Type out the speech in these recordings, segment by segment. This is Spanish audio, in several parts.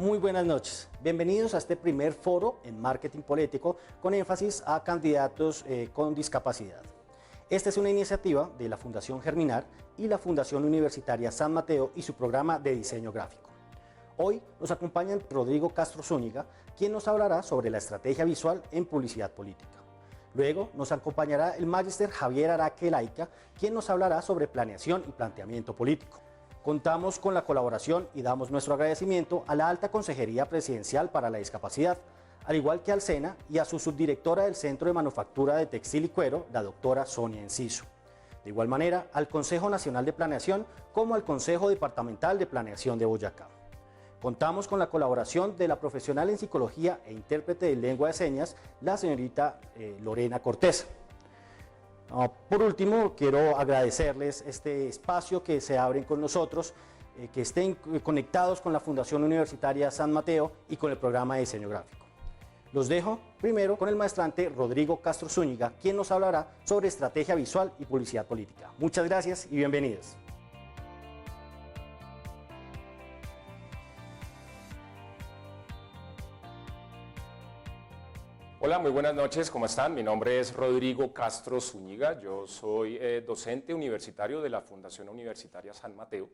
Muy buenas noches. Bienvenidos a este primer foro en marketing político con énfasis a candidatos con discapacidad. Esta es una iniciativa de la Fundación Germinar y la Fundación Universitaria San Mateo y su programa de diseño gráfico. Hoy nos acompaña Rodrigo Castro Zúñiga, quien nos hablará sobre la estrategia visual en publicidad política. Luego nos acompañará el magíster Javier Araque Laica, quien nos hablará sobre planeación y planteamiento político. Contamos con la colaboración y damos nuestro agradecimiento a la Alta Consejería Presidencial para la Discapacidad, al igual que al SENA y a su subdirectora del Centro de Manufactura de Textil y Cuero, la doctora Sonia Enciso. De igual manera, al Consejo Nacional de Planeación como al Consejo Departamental de Planeación de Boyacá. Contamos con la colaboración de la profesional en psicología e intérprete de lengua de señas, la señorita Lorena Cortés. Por último, quiero agradecerles este espacio que se abren con nosotros, que estén conectados con la Fundación Universitaria San Mateo y con el programa de diseño gráfico. Los dejo primero con el maestrante Rodrigo Castro Zúñiga, quien nos hablará sobre estrategia visual y publicidad política. Muchas gracias y bienvenidos. Hola, muy buenas noches, ¿cómo están? Mi nombre es Rodrigo Castro Zúñiga, yo soy docente universitario de la Fundación Universitaria San Mateo.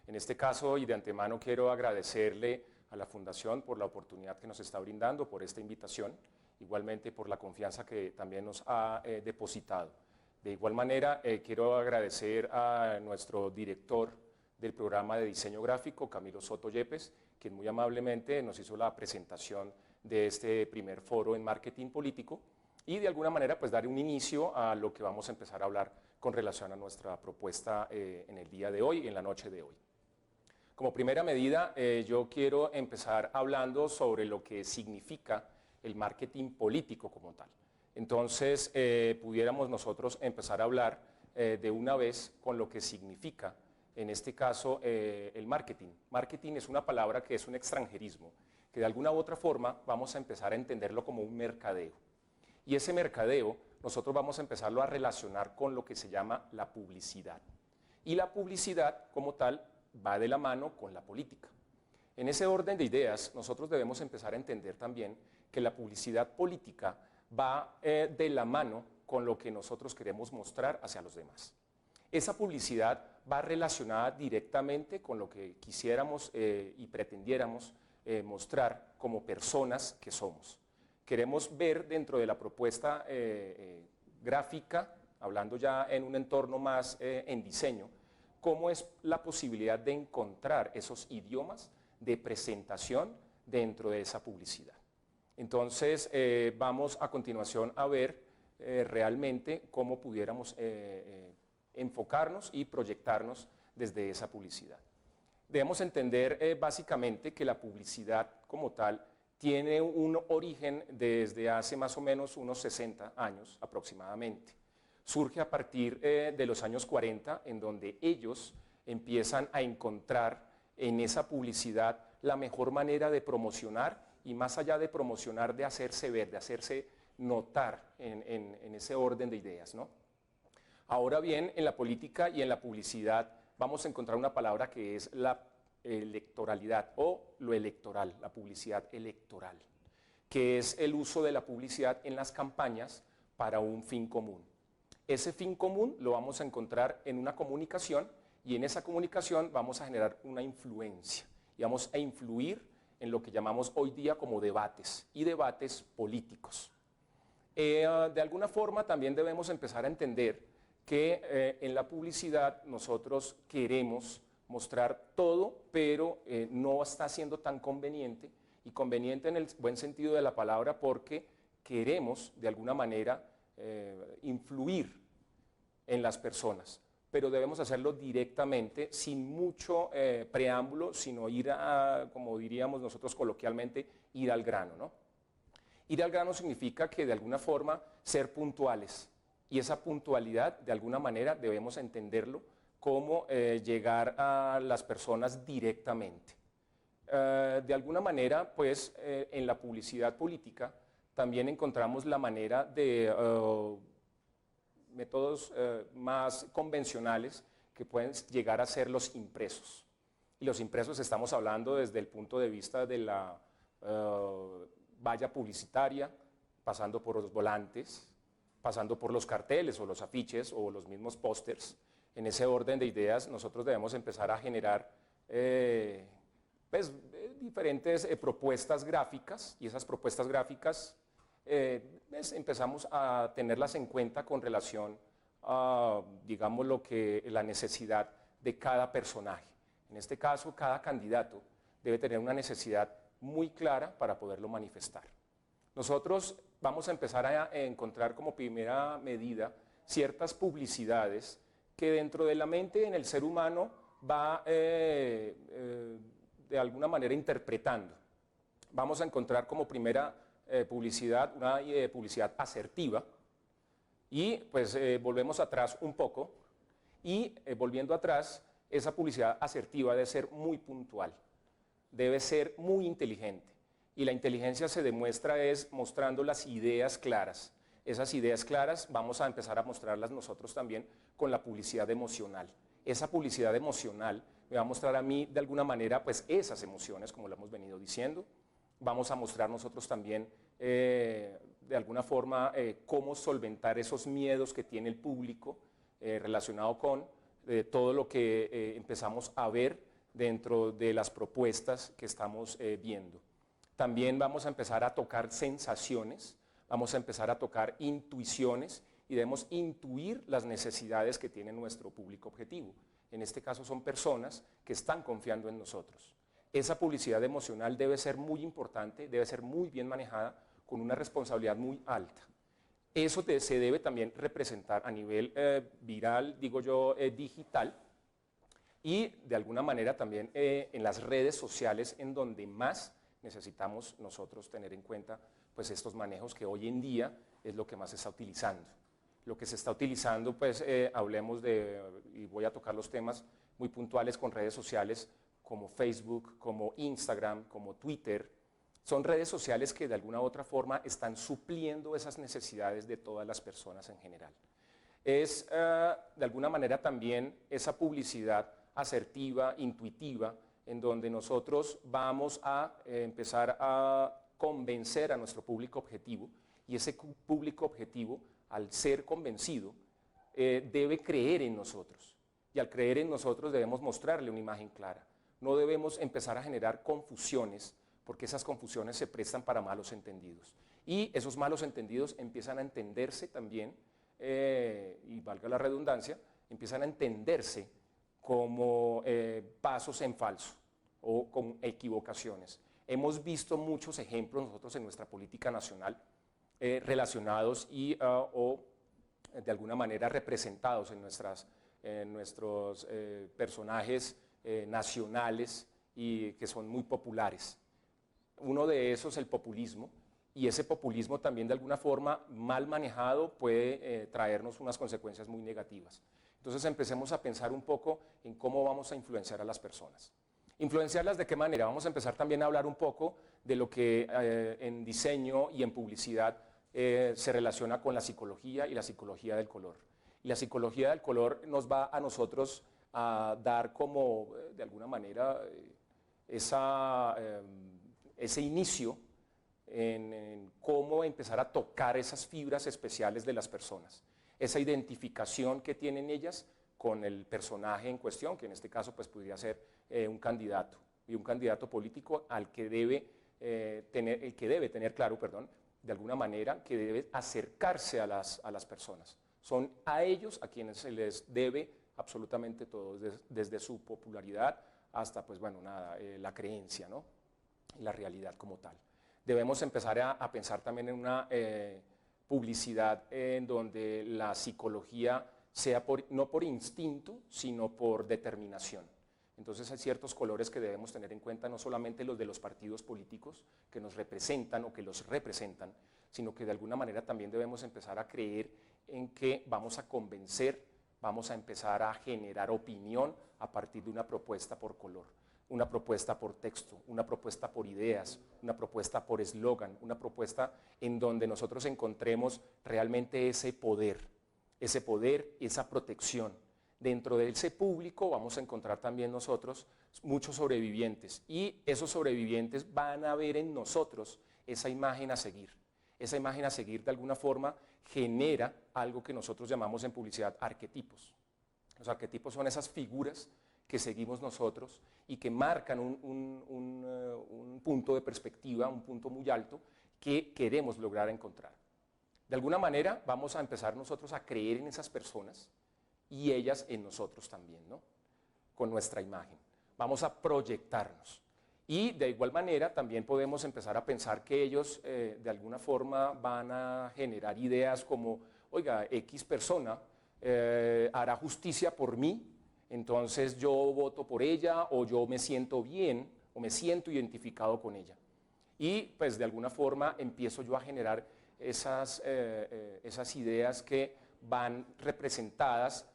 En este caso y de antemano quiero agradecerle a la Fundación por la oportunidad que nos está brindando, por esta invitación, igualmente por la confianza que también nos ha depositado. De igual manera, quiero agradecer a nuestro director del programa de diseño gráfico, Camilo Soto Yepes, quien muy amablemente nos hizo la presentación de este primer foro en marketing político y de alguna manera pues dar un inicio a lo que vamos a empezar a hablar con relación a nuestra propuesta en el día de hoy, en la noche de hoy. Como primera medida, yo quiero empezar hablando sobre lo que significa el marketing político como tal. Entonces, pudiéramos nosotros empezar a hablar de una vez con lo que significa, en este caso, el marketing. Marketing es una palabra que es un extranjerismo, que de alguna u otra forma vamos a empezar a entenderlo como un mercadeo. Y ese mercadeo nosotros vamos a empezarlo a relacionar con lo que se llama la publicidad. Y la publicidad como tal va de la mano con la política. En ese orden de ideas nosotros debemos empezar a entender también que la publicidad política va de la mano con lo que nosotros queremos mostrar hacia los demás. Esa publicidad va relacionada directamente con lo que quisiéramos y pretendiéramos mostrar como personas que somos. Queremos ver dentro de la propuesta gráfica, hablando ya en un entorno más en diseño, cómo es la posibilidad de encontrar esos idiomas de presentación dentro de esa publicidad. Entonces, vamos a continuación a ver realmente cómo pudiéramos enfocarnos y proyectarnos desde esa publicidad. Debemos entender básicamente que la publicidad como tal tiene un origen desde hace más o menos unos 60 años aproximadamente. Surge a partir de los años 40, en donde ellos empiezan a encontrar en esa publicidad la mejor manera de promocionar y más allá de promocionar, de hacerse ver, de hacerse notar en ese orden de ideas, ¿no? Ahora bien, en la política y en la publicidad vamos a encontrar una palabra que es la electoralidad o lo electoral, la publicidad electoral, que es el uso de la publicidad en las campañas para un fin común. Ese fin común lo vamos a encontrar en una comunicación y en esa comunicación vamos a generar una influencia y vamos a influir en lo que llamamos hoy día como debates y debates políticos. De alguna forma también debemos empezar a entender que en la publicidad nosotros queremos mostrar todo, pero no está siendo tan conveniente, y conveniente en el buen sentido de la palabra porque queremos de alguna manera influir en las personas, pero debemos hacerlo directamente, sin mucho preámbulo, sino ir a, como diríamos nosotros coloquialmente, ir al grano, ¿no? Ir al grano significa que de alguna forma ser puntuales, y esa puntualidad de alguna manera debemos entenderlo como llegar a las personas directamente. De alguna manera, pues en la publicidad política también encontramos la manera de métodos más convencionales que pueden llegar a ser los impresos. y los impresos estamos hablando desde el punto de vista de la valla publicitaria, pasando por los volantes, pasando por los carteles o los afiches o los mismos pósters. En ese orden de ideas nosotros debemos empezar a generar diferentes propuestas gráficas, y esas propuestas gráficas empezamos a tenerlas en cuenta con relación a, digamos, la necesidad de cada personaje. En este caso, cada candidato debe tener una necesidad muy clara para poderlo manifestar. Nosotros vamos a empezar a encontrar como primera medida ciertas publicidades que dentro de la mente en el ser humano va de alguna manera interpretando. Vamos a encontrar como primera publicidad una publicidad asertiva, y pues volvemos atrás un poco, y volviendo atrás, esa publicidad asertiva debe ser muy puntual, debe ser muy inteligente, y la inteligencia se demuestra mostrando las ideas claras. Esas ideas claras vamos a empezar a mostrarlas nosotros también con la publicidad emocional. Esa publicidad emocional me va a mostrar a mí de alguna manera pues esas emociones, como lo hemos venido diciendo. Vamos a mostrar nosotros también de alguna forma cómo solventar esos miedos que tiene el público relacionado con todo lo que empezamos a ver dentro de las propuestas que estamos viendo. También vamos a empezar a tocar sensaciones, vamos a empezar a tocar intuiciones, y debemos intuir las necesidades que tiene nuestro público objetivo. En este caso son personas que están confiando en nosotros. Esa publicidad emocional debe ser muy importante, debe ser muy bien manejada, con una responsabilidad muy alta. Eso se debe también representar a nivel viral, digo yo, digital, y de alguna manera también en las redes sociales, en donde más necesitamos nosotros tener en cuenta pues estos manejos que hoy en día es lo que más se está utilizando. Lo que se está utilizando, pues hablemos y voy a tocar los temas muy puntuales con redes sociales como Facebook, como Instagram, como Twitter. Son redes sociales que de alguna u otra forma están supliendo esas necesidades de todas las personas en general. Es de alguna manera también esa publicidad asertiva, intuitiva, en donde nosotros vamos a empezar a convencer a nuestro público objetivo, y ese público objetivo, al ser convencido, debe creer en nosotros, y al creer en nosotros debemos mostrarle una imagen clara. No debemos empezar a generar confusiones, porque esas confusiones se prestan para malos entendidos, y esos malos entendidos empiezan a entenderse también, y valga la redundancia, empiezan a entenderse como pasos en falso o con equivocaciones. Hemos visto muchos ejemplos nosotros en nuestra política nacional relacionados o de alguna manera representados en nuestros personajes nacionales, y que son muy populares. Uno de esos es el populismo, y ese populismo también de alguna forma mal manejado puede traernos unas consecuencias muy negativas. Entonces empecemos a pensar un poco en cómo vamos a influenciar a las personas. ¿Influenciarlas de qué manera? Vamos a empezar también a hablar un poco de lo que en diseño y en publicidad se relaciona con la psicología y la psicología del color. Y la psicología del color nos va a nosotros a dar como, de alguna manera, ese inicio en cómo empezar a tocar esas fibras especiales de las personas, esa identificación que tienen ellas con el personaje en cuestión, que en este caso pues podría ser un candidato, y un candidato político al que debe tener claro, de alguna manera, que debe acercarse a las personas. Son a ellos a quienes se les debe absolutamente todo, desde su popularidad hasta pues bueno, nada, la creencia, ¿no? La realidad como tal. Debemos empezar a pensar también en una publicidad en donde la psicología sea no por instinto, sino por determinación. Entonces hay ciertos colores que debemos tener en cuenta, no solamente los de los partidos políticos que nos representan o que los representan, sino que de alguna manera también debemos empezar a creer en que vamos a convencer, vamos a empezar a generar opinión a partir de una propuesta por color, una propuesta por texto, una propuesta por ideas, una propuesta por eslogan, una propuesta en donde nosotros encontremos realmente ese poder, esa protección Dentro de ese público vamos a encontrar también nosotros muchos sobrevivientes y esos sobrevivientes van a ver en nosotros esa imagen a seguir. Esa imagen a seguir de alguna forma genera algo que nosotros llamamos en publicidad arquetipos. Los arquetipos son esas figuras que seguimos nosotros y que marcan un punto de perspectiva, un punto muy alto que queremos lograr encontrar. De alguna manera vamos a empezar nosotros a creer en esas personas y ellas en nosotros también, ¿no? Con nuestra imagen. Vamos a proyectarnos. Y de igual manera también podemos empezar a pensar que ellos de alguna forma van a generar ideas como, oiga, X persona hará justicia por mí, entonces yo voto por ella o yo me siento bien o me siento identificado con ella. Y pues de alguna forma empiezo yo a generar esas ideas que van representadas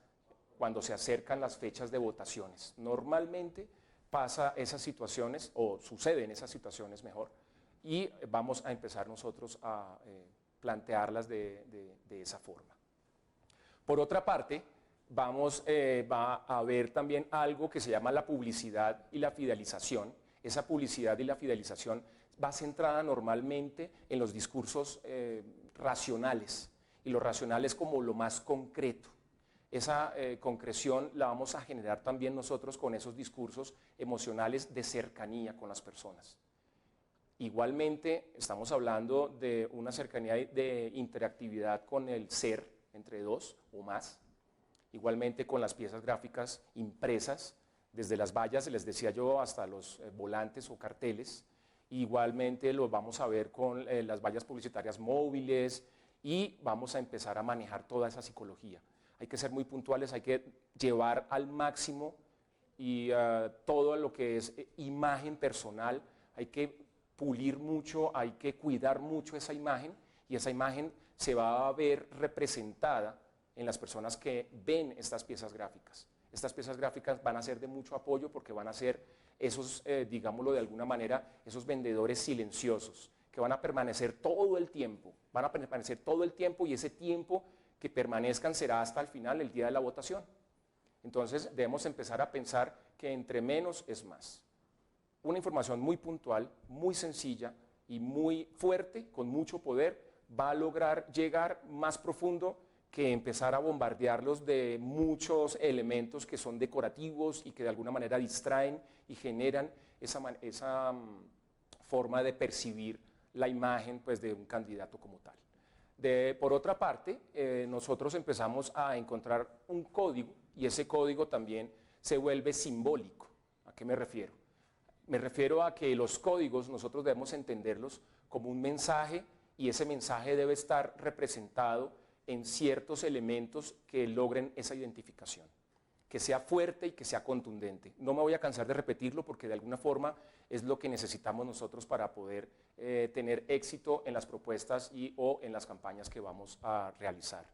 cuando se acercan las fechas de votaciones. Normalmente pasa esas situaciones, o suceden esas situaciones mejor, y vamos a empezar nosotros a plantearlas de esa forma. Por otra parte, va a haber también algo que se llama la publicidad y la fidelización. Esa publicidad y la fidelización va centrada normalmente en los discursos racionales, y lo racional es como lo más concreto. Esa concreción la vamos a generar también nosotros con esos discursos emocionales de cercanía con las personas. Igualmente estamos hablando de una cercanía de interactividad con el ser entre dos o más. Igualmente con las piezas gráficas impresas, desde las vallas, les decía yo, hasta los volantes o carteles. Igualmente lo vamos a ver con las vallas publicitarias móviles y vamos a empezar a manejar toda esa psicología. Hay que ser muy puntuales, hay que llevar al máximo y todo lo que es imagen personal, hay que pulir mucho, hay que cuidar mucho esa imagen y esa imagen se va a ver representada en las personas que ven estas piezas gráficas. Estas piezas gráficas van a ser de mucho apoyo porque van a ser esos, digámoslo de alguna manera, esos vendedores silenciosos que van a permanecer todo el tiempo, y ese tiempo que permanezcan será hasta el final, el día de la votación. Entonces debemos empezar a pensar que entre menos es más. Una información muy puntual, muy sencilla y muy fuerte, con mucho poder, va a lograr llegar más profundo que empezar a bombardearlos de muchos elementos que son decorativos y que de alguna manera distraen y generan esa forma de percibir la imagen pues, de un candidato como tal. Por otra parte, nosotros empezamos a encontrar un código y ese código también se vuelve simbólico. ¿A qué me refiero? Me refiero a que los códigos nosotros debemos entenderlos como un mensaje y ese mensaje debe estar representado en ciertos elementos que logren esa identificación, que sea fuerte y que sea contundente. No me voy a cansar de repetirlo porque de alguna forma es lo que necesitamos nosotros para poder tener éxito en las propuestas o en las campañas que vamos a realizar.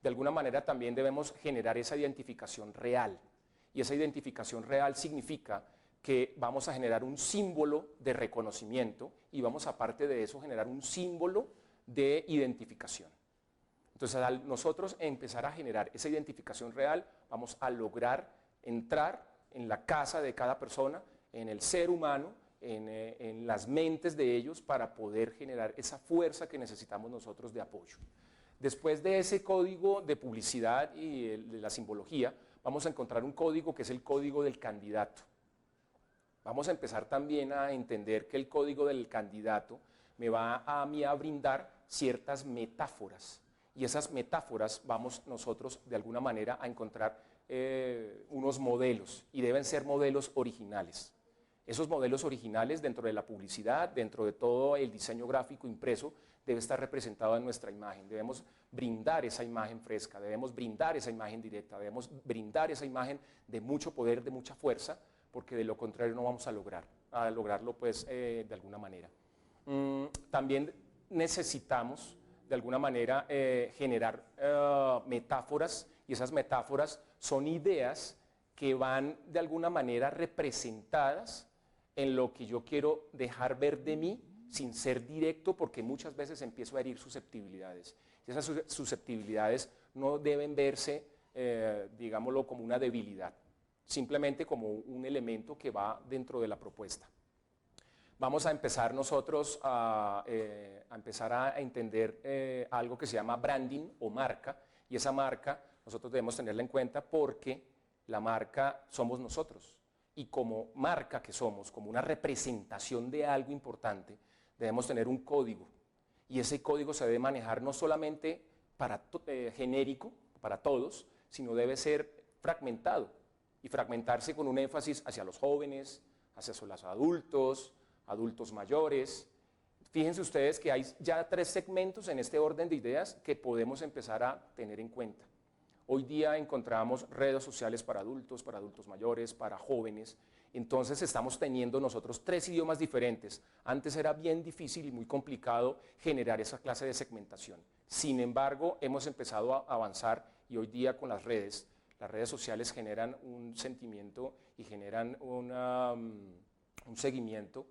De alguna manera también debemos generar esa identificación real y esa identificación real significa que vamos a generar un símbolo de reconocimiento y vamos aparte de eso generar un símbolo de identificación. Entonces, al nosotros empezar a generar esa identificación real, vamos a lograr entrar en la casa de cada persona, en el ser humano, en las mentes de ellos para poder generar esa fuerza que necesitamos nosotros de apoyo. Después de ese código de publicidad y de la simbología, vamos a encontrar un código que es el código del candidato. Vamos a empezar también a entender que el código del candidato me va a mí a brindar ciertas metáforas. Y esas metáforas vamos nosotros de alguna manera a encontrar unos modelos y deben ser modelos originales. Esos modelos originales dentro de la publicidad, dentro de todo el diseño gráfico impreso, debe estar representado en nuestra imagen. Debemos brindar esa imagen fresca, debemos brindar esa imagen directa, debemos brindar esa imagen de mucho poder, de mucha fuerza, porque de lo contrario no vamos a lograrlo pues de alguna manera. También necesitamos de alguna manera generar metáforas y esas metáforas son ideas que van de alguna manera representadas en lo que yo quiero dejar ver de mí sin ser directo porque muchas veces empiezo a herir susceptibilidades y esas susceptibilidades no deben verse digámoslo, como una debilidad, simplemente como un elemento que va dentro de la propuesta. Vamos a empezar nosotros a empezar a entender algo que se llama branding o marca, y esa marca nosotros debemos tenerla en cuenta porque la marca somos nosotros, y como marca que somos, como una representación de algo importante, debemos tener un código, y ese código se debe manejar no solamente genérico, para todos, sino debe ser fragmentado, y fragmentarse con un énfasis hacia los jóvenes, hacia los adultos mayores. Fíjense ustedes que hay ya 3 segmentos en este orden de ideas que podemos empezar a tener en cuenta. Hoy día encontramos redes sociales para adultos mayores, para jóvenes. Entonces estamos teniendo nosotros 3 idiomas diferentes. Antes era bien difícil y muy complicado generar esa clase de segmentación. Sin embargo, hemos empezado a avanzar y hoy día con las redes sociales generan un sentimiento y generan un seguimiento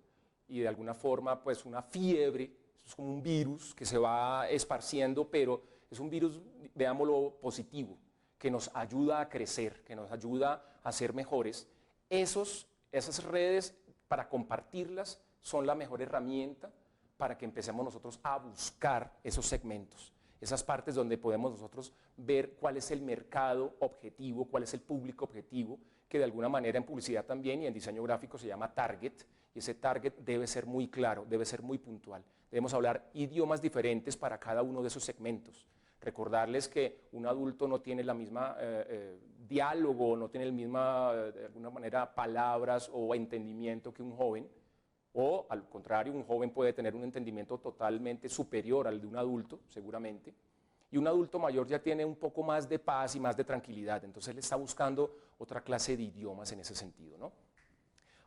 y de alguna forma pues una fiebre. Es como un virus que se va esparciendo, pero es un virus, veámoslo, positivo, que nos ayuda a crecer, que nos ayuda a ser mejores. Esas redes, para compartirlas, son la mejor herramienta para que empecemos nosotros a buscar esos segmentos, esas partes donde podemos nosotros ver cuál es el mercado objetivo, cuál es el público objetivo, que de alguna manera en publicidad también y en diseño gráfico se llama target, y ese target debe ser muy claro, debe ser muy puntual. Debemos hablar idiomas diferentes para cada uno de esos segmentos. Recordarles que un adulto no tiene la misma diálogo, no tiene la misma, de alguna manera, palabras o entendimiento que un joven, o al contrario, un joven puede tener un entendimiento totalmente superior al de un adulto, seguramente, y un adulto mayor ya tiene un poco más de paz y más de tranquilidad, entonces él está buscando otra clase de idiomas en ese sentido, ¿no?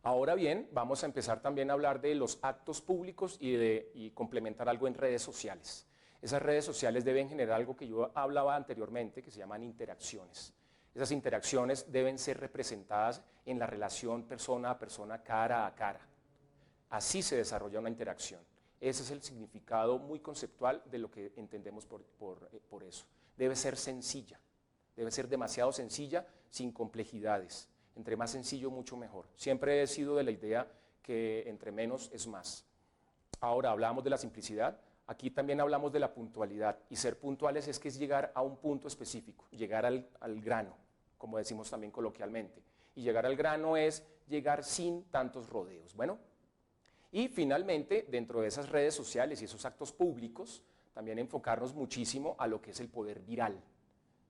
Ahora bien, vamos a empezar también a hablar de los actos públicos y complementar algo en redes sociales. Esas redes sociales deben generar algo que yo hablaba anteriormente, que se llaman interacciones. Esas interacciones deben ser representadas en la relación persona a persona, cara a cara. Así se desarrolla una interacción. Ese es el significado muy conceptual de lo que entendemos por eso. Debe ser sencilla, debe ser demasiado sencilla, sin complejidades. Entre más sencillo, mucho mejor. Siempre he sido de la idea que entre menos es más. Ahora hablamos de la simplicidad, aquí también hablamos de la puntualidad, y ser puntuales es que es llegar a un punto específico, llegar al grano, como decimos también coloquialmente. Y llegar al grano es llegar sin tantos rodeos. Bueno, y finalmente, dentro de esas redes sociales y esos actos públicos, también enfocarnos muchísimo a lo que es el poder viral.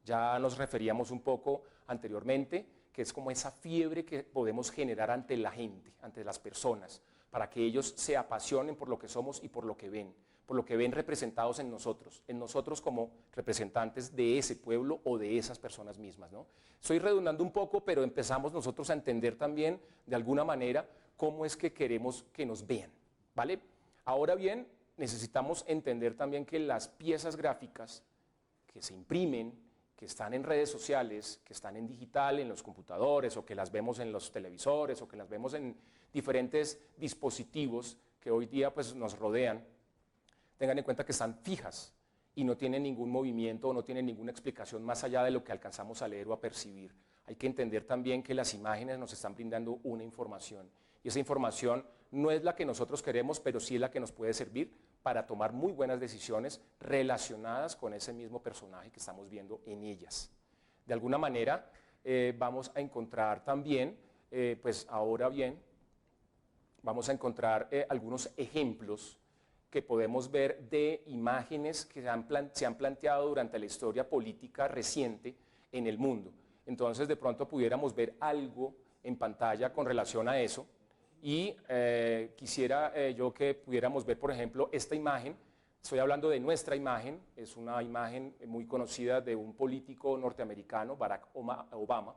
Ya nos referíamos un poco anteriormente, que es como esa fiebre que podemos generar ante la gente, ante las personas, para que ellos se apasionen por lo que somos y por lo que ven representados en nosotros como representantes de ese pueblo o de esas personas mismas, ¿no? Estoy redundando un poco, pero empezamos nosotros a entender también, de alguna manera, cómo es que queremos que nos vean, ¿vale? Ahora bien, necesitamos entender también que las piezas gráficas que se imprimen, que están en redes sociales, que están en digital, en los computadores, o que las vemos en los televisores, o que las vemos en diferentes dispositivos que hoy día pues, nos rodean, tengan en cuenta que están fijas y no tienen ningún movimiento o no tienen ninguna explicación más allá de lo que alcanzamos a leer o a percibir. Hay que entender también que las imágenes nos están brindando una información, y esa información no es la que nosotros queremos, pero sí es la que nos puede servir para tomar muy buenas decisiones relacionadas con ese mismo personaje que estamos viendo en ellas. De alguna manera vamos a encontrar también, pues ahora bien, vamos a encontrar algunos ejemplos que podemos ver de imágenes que se han planteado durante la historia política reciente en el mundo. Entonces de pronto pudiéramos ver algo en pantalla con relación a eso. Y quisiera yo que pudiéramos ver, por ejemplo, esta imagen. Estoy hablando de nuestra imagen, es una imagen muy conocida de un político norteamericano, Barack Obama,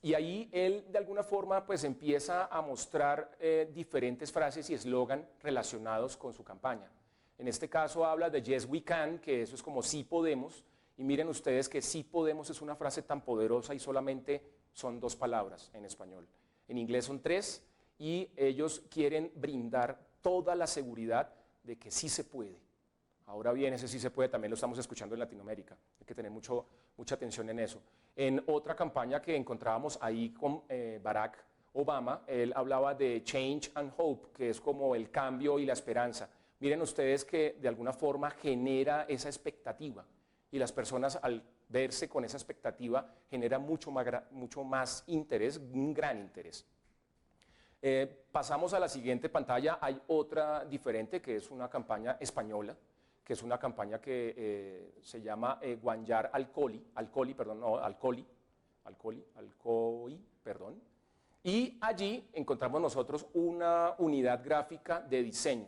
y ahí él de alguna forma pues empieza a mostrar diferentes frases y eslogan relacionados con su campaña. En este caso habla de Yes We Can, que eso es como sí podemos, y miren ustedes que sí podemos es una frase tan poderosa y solamente son 2 palabras en español. En inglés son 3. Y ellos quieren brindar toda la seguridad de que sí se puede. Ahora bien, ese sí se puede también lo estamos escuchando en Latinoamérica. Hay que tener mucho mucha atención en eso. En otra campaña que encontrábamos ahí con Barack Obama, él hablaba de change and hope, que es como el cambio y la esperanza. Miren ustedes que de alguna forma genera esa expectativa y las personas al verse con esa expectativa genera mucho más interés, un gran interés. Pasamos a la siguiente pantalla. Hay otra diferente que es una campaña española, que es una campaña que se llama Guanyar Alcoholi, perdón. Y allí encontramos nosotros una unidad gráfica de diseño.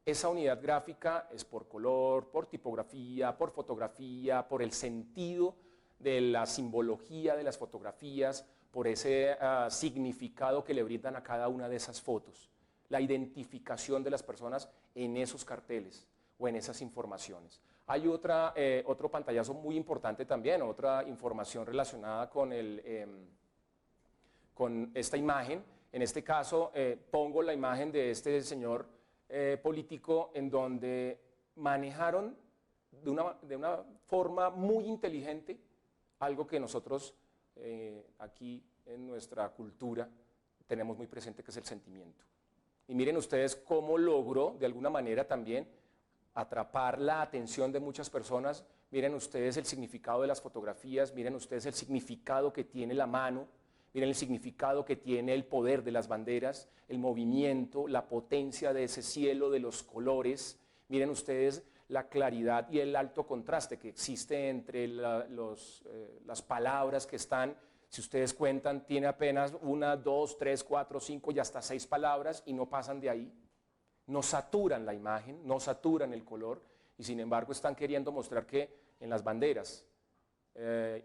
Esa unidad gráfica es por color, por tipografía, por fotografía, por el sentido de la simbología de las fotografías, por ese significado que le brindan a cada una de esas fotos, la identificación de las personas en esos carteles o en esas informaciones. Hay otro pantallazo muy importante también, otra información relacionada con esta imagen. En este caso pongo la imagen de este señor político en donde manejaron de una forma muy inteligente algo que nosotros aquí en nuestra cultura tenemos muy presente, que es el sentimiento. Y miren ustedes cómo logró de alguna manera también atrapar la atención de muchas personas. Miren ustedes el significado de las fotografías, miren ustedes el significado que tiene la mano, miren el significado que tiene el poder de las banderas, el movimiento, la potencia de ese cielo, de los colores. Miren ustedes la claridad y el alto contraste que existe entre las palabras que están. Si ustedes cuentan, tiene apenas 1, 2, 3, 4, 5 y hasta 6 palabras y no pasan de ahí. No saturan la imagen, no saturan el color y sin embargo están queriendo mostrar que en las banderas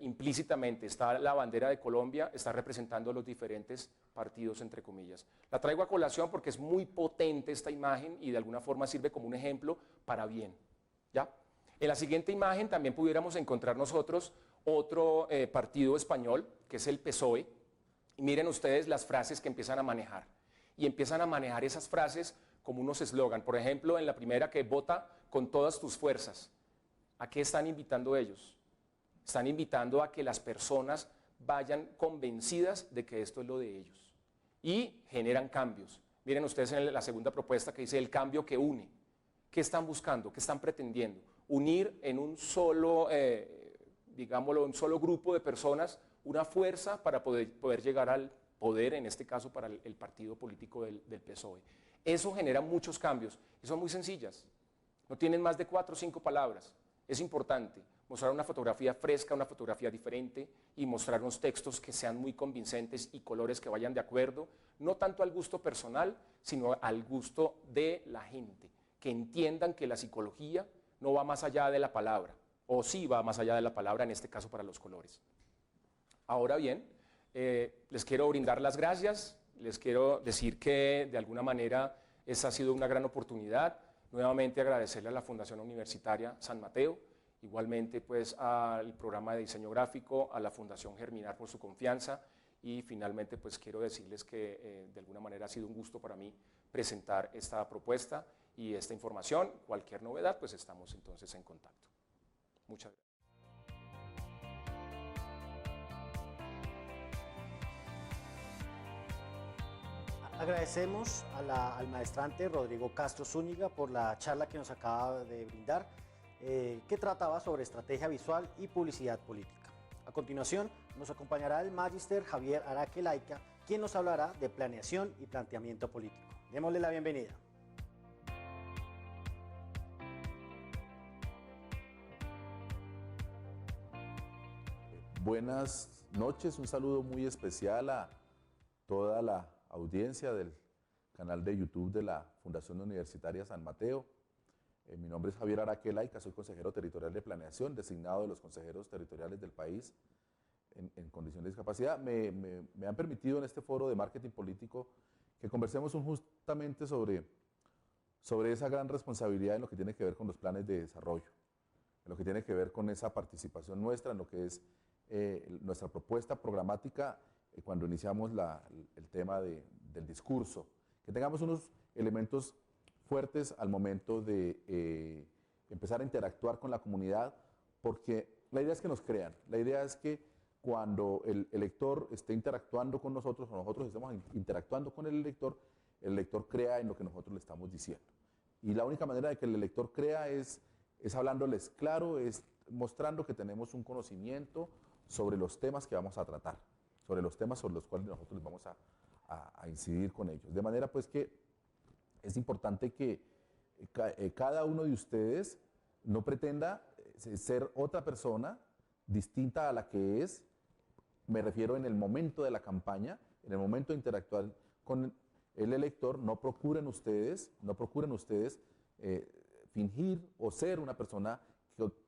implícitamente está la bandera de Colombia, está representando los diferentes partidos, entre comillas. La traigo a colación porque es muy potente esta imagen y de alguna forma sirve como un ejemplo para bien. ¿Ya? En la siguiente imagen también pudiéramos encontrar nosotros otro partido español, que es el PSOE, y miren ustedes las frases que empiezan a manejar. Y empiezan a manejar esas frases como unos eslogan. Por ejemplo, en la primera, que vota con todas tus fuerzas. ¿A qué están invitando ellos? Están invitando a que las personas vayan convencidas de que esto es lo de ellos. Y generan cambios. Miren ustedes en la segunda propuesta que dice el cambio que une. ¿Qué están buscando? ¿Qué están pretendiendo? Unir en un solo, digámoslo, un solo grupo de personas una fuerza para poder llegar al poder, en este caso para el partido político del PSOE. Eso genera muchos cambios y son muy sencillas. No tienen más de 4 o 5 palabras. Es importante mostrar una fotografía fresca, una fotografía diferente y mostrar unos textos que sean muy convincentes y colores que vayan de acuerdo, no tanto al gusto personal, sino al gusto de la gente, que entiendan que la psicología no va más allá de la palabra, o sí va más allá de la palabra, en este caso para los colores. Ahora bien, les quiero brindar las gracias, les quiero decir que de alguna manera esa ha sido una gran oportunidad. Nuevamente agradecerle a la Fundación Universitaria San Mateo, igualmente pues al programa de diseño gráfico, a la Fundación Germinar por su confianza y finalmente pues quiero decirles que de alguna manera ha sido un gusto para mí presentar esta propuesta y esta información. Cualquier novedad pues estamos entonces en contacto. Muchas gracias. Agradecemos al maestrante Rodrigo Castro Zúñiga por la charla que nos acaba de brindar, que trataba sobre estrategia visual y publicidad política. A continuación, nos acompañará el magíster Javier Araque Laica, quien nos hablará de planeación y planteamiento político. Démosle la bienvenida. Buenas noches, un saludo muy especial a toda la audiencia del canal de YouTube de la Fundación Universitaria San Mateo. Mi nombre es Javier Araque Laica, soy consejero territorial de planeación, designado de los consejeros territoriales del país en condición de discapacidad. Me han permitido en este foro de marketing político que conversemos justamente sobre esa gran responsabilidad en lo que tiene que ver con los planes de desarrollo, en lo que tiene que ver con esa participación nuestra, en lo que es nuestra propuesta programática cuando iniciamos el tema del discurso, que tengamos unos elementos fuertes al momento de empezar a interactuar con la comunidad, porque La idea es que nos crean, la idea es que cuando el elector esté interactuando con nosotros o nosotros estemos interactuando con el elector crea en lo que nosotros le estamos diciendo. Y la única manera de que el elector crea es hablándoles claro, es mostrando que tenemos un conocimiento sobre los temas que vamos a tratar, sobre los temas sobre los cuales nosotros vamos a incidir con ellos. De manera pues que es importante que cada uno de ustedes no pretenda ser otra persona distinta a la que es, me refiero en el momento de la campaña, en el momento de interactuar con el elector, no procuren ustedes fingir o ser una persona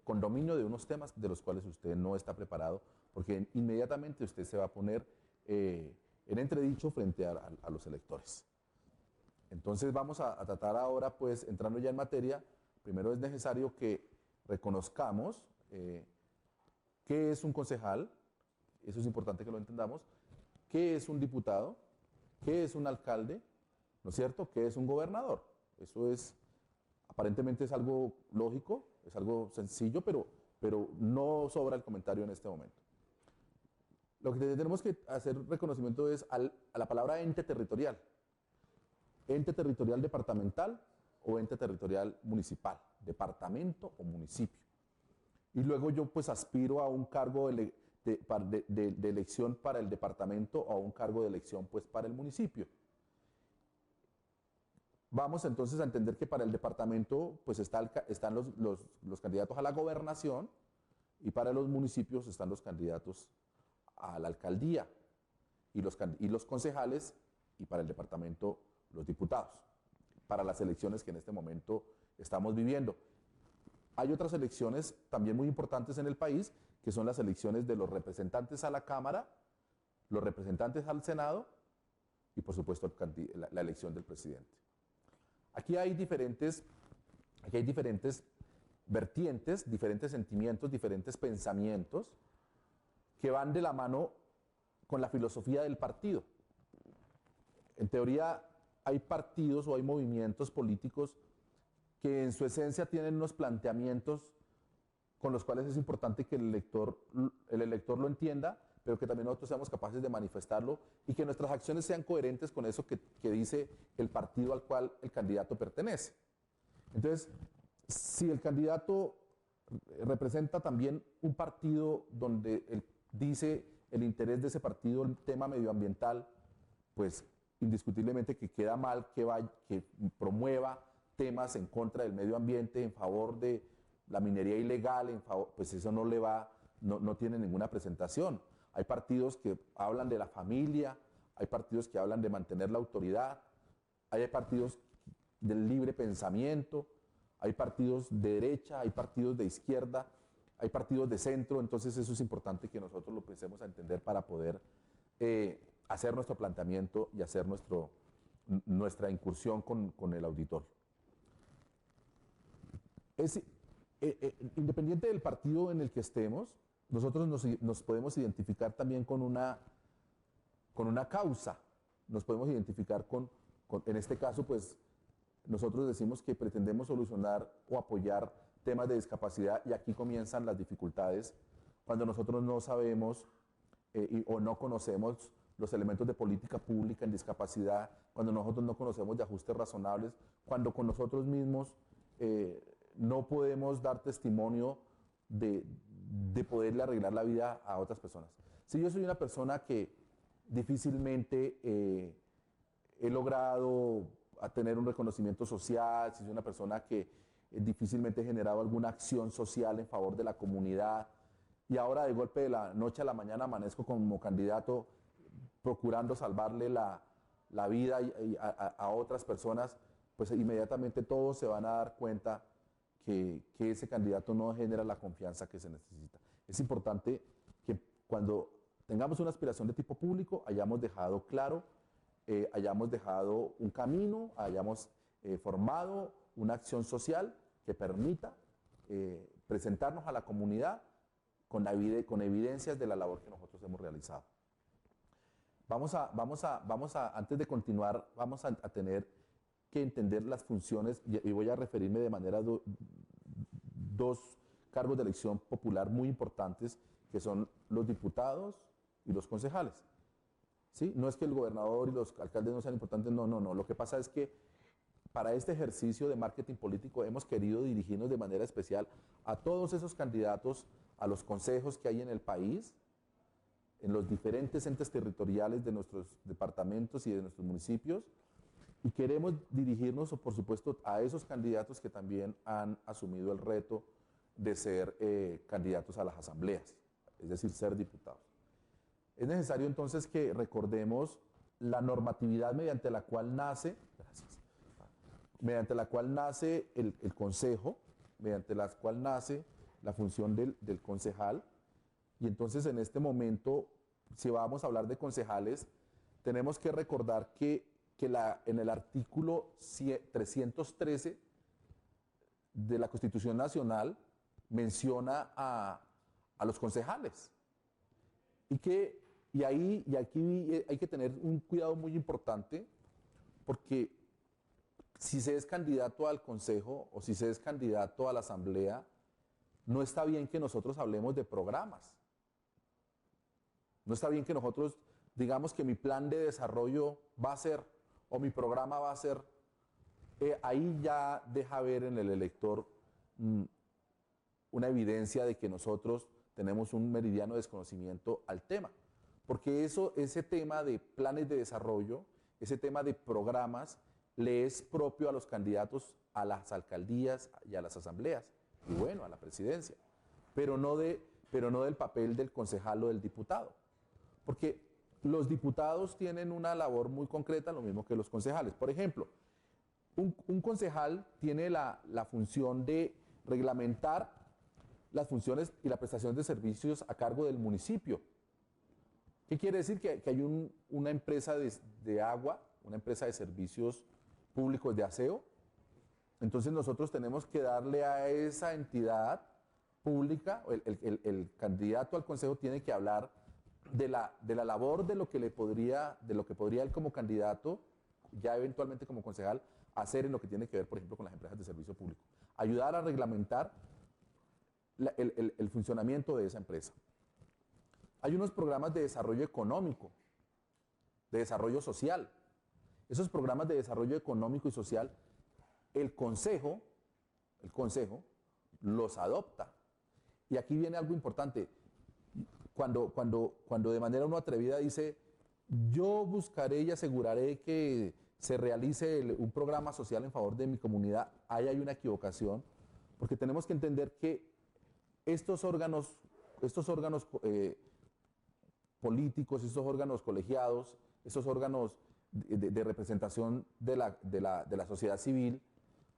con dominio de unos temas de los cuales usted no está preparado, porque inmediatamente usted se va a poner en entredicho frente a los electores. Entonces vamos a tratar ahora, pues, entrando ya en materia, primero es necesario que reconozcamos qué es un concejal, eso es importante que lo entendamos, qué es un diputado, qué es un alcalde, ¿no es cierto?, qué es un gobernador. Eso es, aparentemente es algo lógico, es algo sencillo, pero no sobra el comentario en este momento. Lo que tenemos que hacer reconocimiento es a la palabra ente territorial departamental o ente territorial municipal, departamento o municipio. Y luego yo pues aspiro a un cargo de elección para el departamento o a un cargo de elección pues para el municipio. Vamos entonces a entender que para el departamento pues están los candidatos a la gobernación y para los municipios están los candidatos a la alcaldía y los concejales y para el departamento los diputados, para las elecciones que en este momento estamos viviendo. Hay otras elecciones también muy importantes en el país, que son las elecciones de los representantes a la Cámara, los representantes al Senado y por supuesto la elección del presidente. Aquí hay diferentes vertientes, diferentes sentimientos, diferentes pensamientos que van de la mano con la filosofía del partido. En teoría hay partidos o hay movimientos políticos que en su esencia tienen unos planteamientos con los cuales es importante que el elector lo entienda, pero que también nosotros seamos capaces de manifestarlo y que nuestras acciones sean coherentes con eso que dice el partido al cual el candidato pertenece. Entonces, si el candidato representa también un partido donde dice el interés de ese partido, el tema medioambiental, pues indiscutiblemente que queda mal que promueva temas en contra del medio ambiente, en favor de la minería ilegal, pues eso no tiene ninguna presentación. Hay partidos que hablan de la familia, hay partidos que hablan de mantener la autoridad, hay partidos del libre pensamiento, hay partidos de derecha, hay partidos de izquierda, hay partidos de centro, entonces eso es importante que nosotros lo pensemos a entender para poder hacer nuestro planteamiento y hacer nuestra incursión con el auditor. Independiente del partido en el que estemos, nosotros nos podemos identificar también con una causa, nos podemos identificar en este caso, pues nosotros decimos que pretendemos solucionar o apoyar temas de discapacidad y aquí comienzan las dificultades cuando nosotros no sabemos o no conocemos los elementos de política pública en discapacidad, cuando nosotros no conocemos de ajustes razonables, cuando con nosotros mismos no podemos dar testimonio de poderle arreglar la vida a otras personas. Si yo soy una persona que difícilmente he logrado tener un reconocimiento social, si soy una persona que difícilmente he generado alguna acción social en favor de la comunidad y ahora de golpe de la noche a la mañana amanezco como candidato procurando salvarle la vida a otras personas, pues inmediatamente todos se van a dar cuenta que ese candidato no genera la confianza que se necesita. Es importante que cuando tengamos una aspiración de tipo público hayamos dejado claro, hayamos dejado un camino, hayamos formado una acción social que permita presentarnos a la comunidad con evidencias de la labor que nosotros hemos realizado. Antes de continuar, vamos a tener que entender las funciones y voy a referirme de manera dos cargos de elección popular muy importantes, que son los diputados y los concejales. ¿Sí? No es que el gobernador y los alcaldes no sean importantes, no. Lo que pasa es que para este ejercicio de marketing político hemos querido dirigirnos de manera especial a todos esos candidatos, a los consejos que hay en el país, en los diferentes entes territoriales de nuestros departamentos y de nuestros municipios, y queremos dirigirnos, por supuesto, a esos candidatos que también han asumido el reto de ser candidatos a las asambleas, es decir, ser diputados. Es necesario entonces que recordemos la normatividad mediante la cual nace, el consejo, mediante la cual nace la función del concejal. Y entonces en este momento, si vamos a hablar de concejales, tenemos que recordar que en el artículo 313 de la Constitución Nacional menciona a los concejales. Y aquí hay que tener un cuidado muy importante, porque si se es candidato al consejo o si se es candidato a la asamblea, no está bien que nosotros hablemos de programas. No está bien que nosotros digamos que mi plan de desarrollo va a ser, o mi programa va a ser. Ahí ya deja ver en el elector una evidencia de que nosotros tenemos un meridiano desconocimiento al tema. Porque ese tema de planes de desarrollo, ese tema de programas, le es propio a los candidatos a las alcaldías y a las asambleas, y bueno, a la presidencia, pero no del papel del concejal o del diputado. Porque los diputados tienen una labor muy concreta, lo mismo que los concejales. Por ejemplo, un concejal tiene la función de reglamentar las funciones y la prestación de servicios a cargo del municipio. ¿Qué quiere decir? Que hay una empresa de agua, una empresa de servicios públicos de aseo. Entonces nosotros tenemos que darle a esa entidad pública, el candidato al consejo tiene que hablar de la labor de lo que podría él como candidato, ya eventualmente como concejal, hacer en lo que tiene que ver, por ejemplo, con las empresas de servicio público. Ayudar a reglamentar el funcionamiento de esa empresa. Hay unos programas de desarrollo económico, de desarrollo social. Esos programas de desarrollo económico y social, el consejo los adopta. Y aquí viene algo importante. Cuando de manera uno atrevida dice, yo buscaré y aseguraré que se realice un programa social en favor de mi comunidad, ahí hay una equivocación, porque tenemos que entender que estos órganos políticos, estos órganos colegiados, estos órganos de representación de la sociedad civil,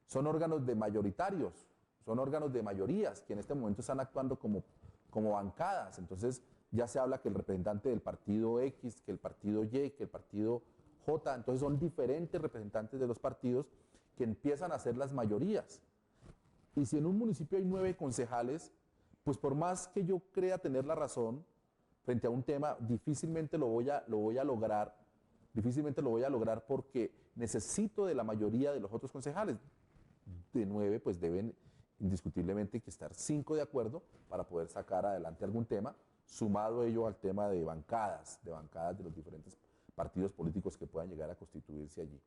son órganos de mayoritarios, son órganos de mayorías, que en este momento están actuando como bancadas. Entonces ya se habla que el representante del partido X, que el partido Y, que el partido J, entonces son diferentes representantes de los partidos que empiezan a ser las mayorías. Y si en un municipio hay 9 concejales, pues por más que yo crea tener la razón frente a un tema, difícilmente lo voy a lograr porque necesito de la mayoría de los otros concejales. De 9, pues deben indiscutiblemente que estar 5 de acuerdo para poder sacar adelante algún tema, sumado ello al tema de bancadas de los diferentes partidos políticos que puedan llegar a constituirse allí.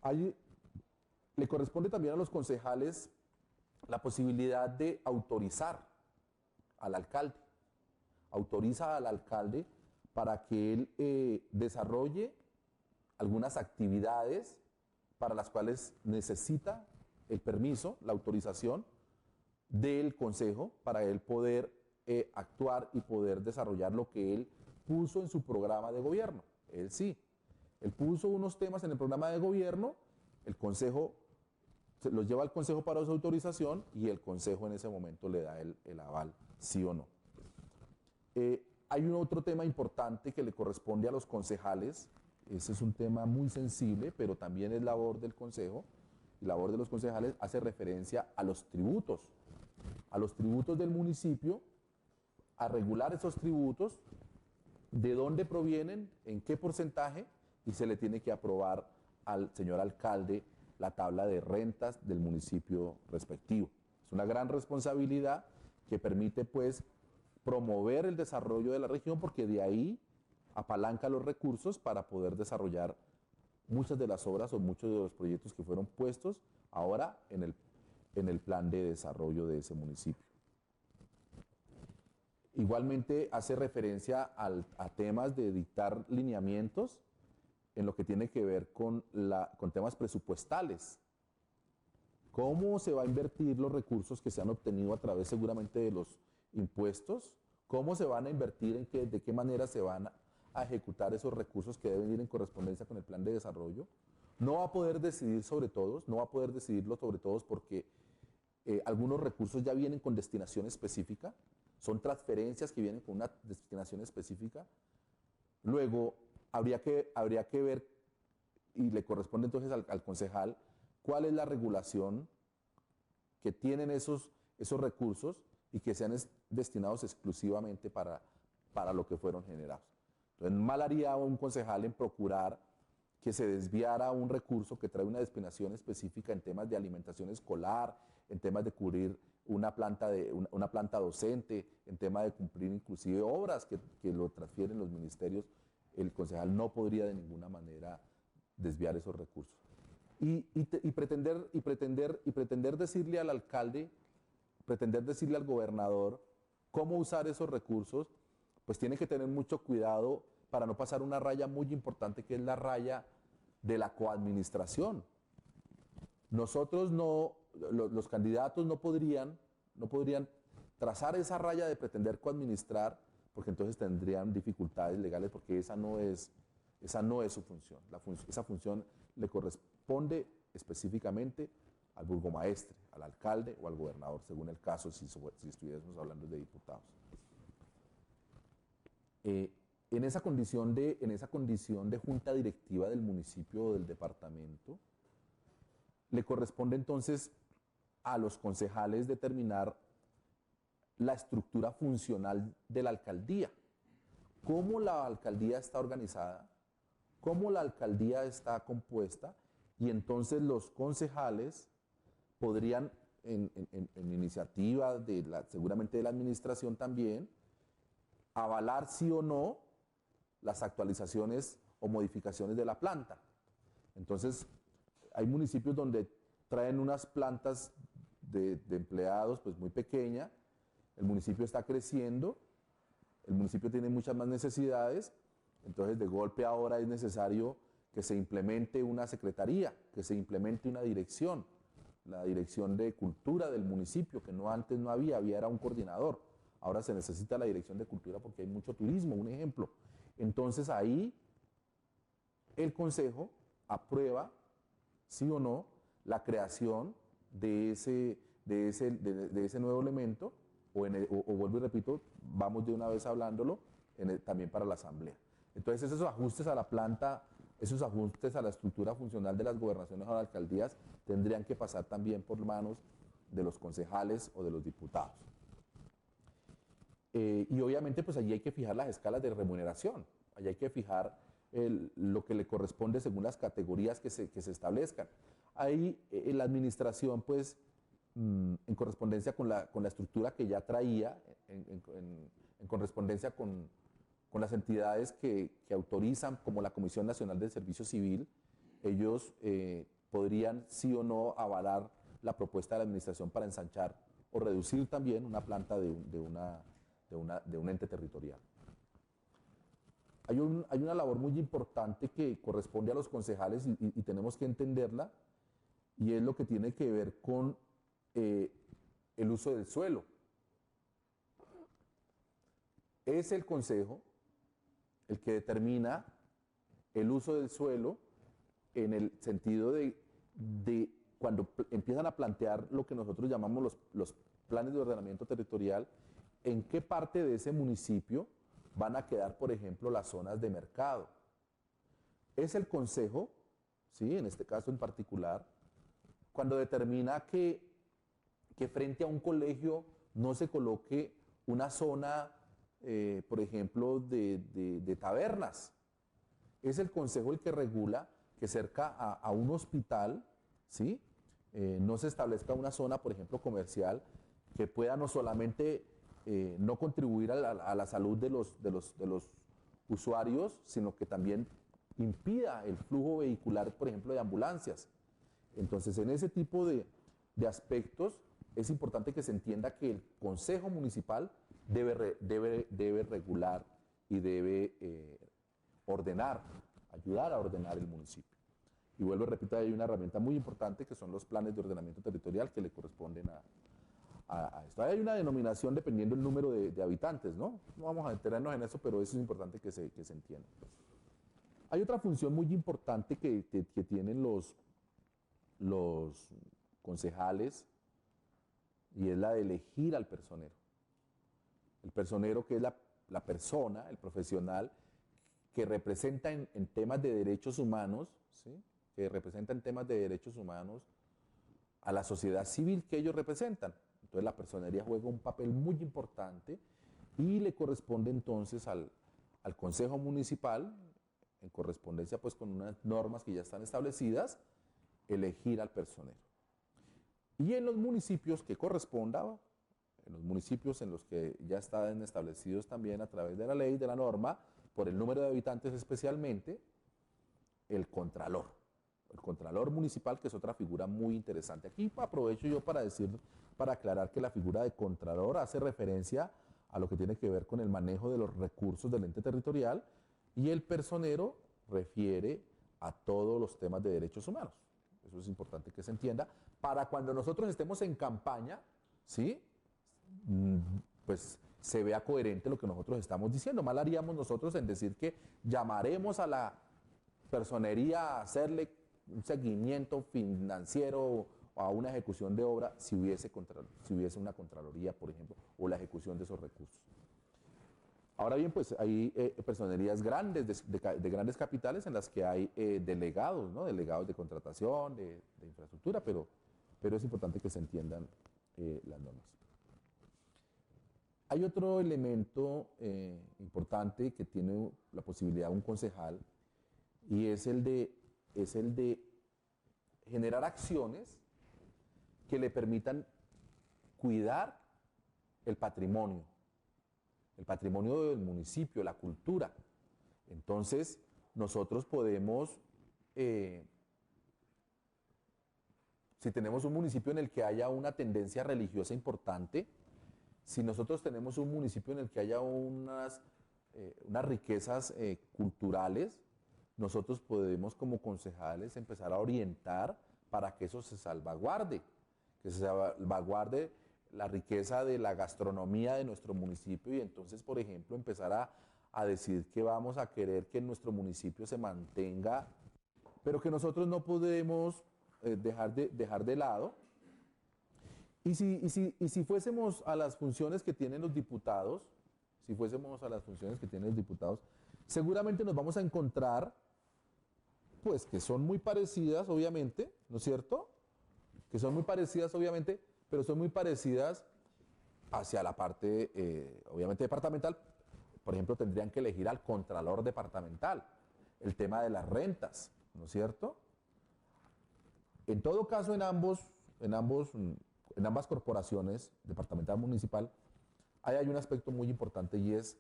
Ahí le corresponde también a los concejales la posibilidad de autorizar al alcalde. Autoriza al alcalde para que él desarrolle algunas actividades para las cuales necesita el permiso, la autorización del consejo para él poder actuar y poder desarrollar lo que él puso en su programa de gobierno. Él puso unos temas en el programa de gobierno, el consejo los lleva al consejo para su autorización y el consejo en ese momento le da el aval, sí o no. Hay un otro tema importante que le corresponde a los concejales. Ese es un tema muy sensible, pero también es labor del consejo. Y labor de los concejales hace referencia a los tributos del municipio, a regular esos tributos, de dónde provienen, en qué porcentaje, y se le tiene que aprobar al señor alcalde la tabla de rentas del municipio respectivo. Es una gran responsabilidad que permite pues promover el desarrollo de la región, porque de ahí apalanca los recursos para poder desarrollar muchas de las obras o muchos de los proyectos que fueron puestos ahora en el plan de desarrollo de ese municipio. Igualmente hace referencia a temas de dictar lineamientos en lo que tiene que ver con temas presupuestales. ¿Cómo se va a invertir los recursos que se han obtenido a través seguramente de los impuestos? ¿Cómo se van a invertir? ¿De qué manera se van a ejecutar esos recursos que deben ir en correspondencia con el plan de desarrollo? No va a poder decidir sobre todos, no va a poder decidirlo sobre todos porque algunos recursos ya vienen con destinación específica, son transferencias que vienen con una destinación específica. Luego, habría que ver, y le corresponde entonces al concejal, cuál es la regulación que tienen esos recursos y que sean destinados exclusivamente para lo que fueron generados. Entonces, mal haría un concejal en procurar que se desviara un recurso que trae una destinación específica en temas de alimentación escolar, en temas de cubrir una planta docente, en temas de cumplir inclusive obras que lo transfieren los ministerios. El concejal no podría de ninguna manera desviar esos recursos. Y pretender decirle al alcalde, pretender decirle al gobernador cómo usar esos recursos, pues tiene que tener mucho cuidado para no pasar una raya muy importante, que es la raya de la coadministración. Nosotros los candidatos no podrían trazar esa raya de pretender coadministrar, porque entonces tendrían dificultades legales, porque esa no es su función. Esa función le corresponde específicamente al burgomaestre, al alcalde o al gobernador, según el caso, si estuviésemos hablando de diputados. En esa condición de junta directiva del municipio o del departamento, le corresponde entonces a los concejales determinar la estructura funcional de la alcaldía. Cómo la alcaldía está organizada, cómo la alcaldía está compuesta, y entonces los concejales podrían, en iniciativa seguramente de la administración también, avalar sí o no las actualizaciones o modificaciones de la planta. Entonces, hay municipios donde traen unas plantas de empleados pues muy pequeña, el municipio está creciendo, el municipio tiene muchas más necesidades, entonces de golpe ahora es necesario que se implemente una secretaría, que se implemente una dirección, la dirección de cultura del municipio, que antes no había era un coordinador, ahora se necesita la dirección de cultura porque hay mucho turismo, un ejemplo. Entonces ahí el consejo aprueba, sí o no, la creación de ese nuevo elemento, o vuelvo y repito, vamos de una vez hablándolo, también para la asamblea. Entonces esos ajustes a la planta, esos ajustes a la estructura funcional de las gobernaciones o las alcaldías tendrían que pasar también por manos de los concejales o de los diputados. Y obviamente pues allí hay que fijar las escalas de remuneración, allí hay que fijar lo que le corresponde según las categorías que se establezcan. Ahí la administración pues en correspondencia con la estructura que ya traía, en correspondencia con las entidades que autorizan, como la Comisión Nacional del Servicio Civil, ellos podrían sí o no avalar la propuesta de la administración para ensanchar o reducir también una planta de un ente territorial. Hay una labor muy importante que corresponde a los concejales y tenemos que entenderla, y es lo que tiene que ver con el uso del suelo. Es el consejo el que determina el uso del suelo en el sentido de cuando empiezan a plantear lo que nosotros llamamos los planes de ordenamiento territorial, en qué parte de ese municipio van a quedar, por ejemplo, las zonas de mercado. Es el consejo, ¿sí?, en este caso en particular, cuando determina que frente a un colegio no se coloque una zona, por ejemplo, de tabernas. Es el consejo el que regula que cerca a un hospital, ¿sí?, no se establezca una zona, por ejemplo, comercial, que pueda no solamente no contribuir a la salud de los usuarios, sino que también impida el flujo vehicular, por ejemplo, de ambulancias. Entonces, en ese tipo de aspectos, es importante que se entienda que el Consejo Municipal debe regular y debe ordenar, ayudar a ordenar el municipio. Y vuelvo y repito, hay una herramienta muy importante que son los planes de ordenamiento territorial que le corresponden a esto. Hay una denominación dependiendo del número de habitantes, ¿no? No vamos a enterarnos en eso, pero eso es importante que se entienda. Hay otra función muy importante que tienen los concejales, y es la de elegir al personero. El personero, que es la persona, el profesional, que representa en temas de derechos humanos, ¿sí? Que representa en temas de derechos humanos a la sociedad civil que ellos representan. Entonces la personería juega un papel muy importante y le corresponde entonces al Consejo Municipal, en correspondencia pues con unas normas que ya están establecidas, elegir al personero. Y en los municipios que corresponda, en los municipios en los que ya están establecidos también a través de la ley, de la norma, por el número de habitantes especialmente, el contralor. El contralor municipal, que es otra figura muy interesante. Aquí aprovecho yo para aclarar que la figura de contralor hace referencia a lo que tiene que ver con el manejo de los recursos del ente territorial, y el personero refiere a todos los temas de derechos humanos. Eso es importante que se entienda, para cuando nosotros estemos en campaña, ¿sí? Pues se vea coherente lo que nosotros estamos diciendo. Mal haríamos nosotros en decir que llamaremos a la personería a hacerle un seguimiento financiero o a una ejecución de obra si hubiese una contraloría, por ejemplo, o la ejecución de esos recursos. Ahora bien, pues hay personerías grandes, de grandes capitales, en las que hay delegados, ¿no? Delegados de contratación, de infraestructura, pero es importante que se entiendan las normas. Hay otro elemento importante que tiene la posibilidad un concejal, y es el de generar acciones que le permitan cuidar el patrimonio del municipio, la cultura. Entonces, nosotros podemos, si tenemos un municipio en el que haya una tendencia religiosa importante, si nosotros tenemos un municipio en el que haya unas riquezas culturales, nosotros podemos como concejales empezar a orientar para que eso se salvaguarde, la riqueza de la gastronomía de nuestro municipio, y entonces, por ejemplo, empezar a decir que vamos a querer que nuestro municipio se mantenga, pero que nosotros no podemos dejar de lado. Y si fuésemos a las funciones que tienen los diputados, seguramente nos vamos a encontrar, pues, que son muy parecidas, obviamente, ¿no es cierto? Que son muy parecidas, obviamente, pero son muy parecidas hacia la parte, obviamente, departamental. Por ejemplo, tendrían que elegir al contralor departamental, el tema de las rentas, ¿no es cierto? En todo caso, en ambas corporaciones, departamental, municipal, hay un aspecto muy importante, y es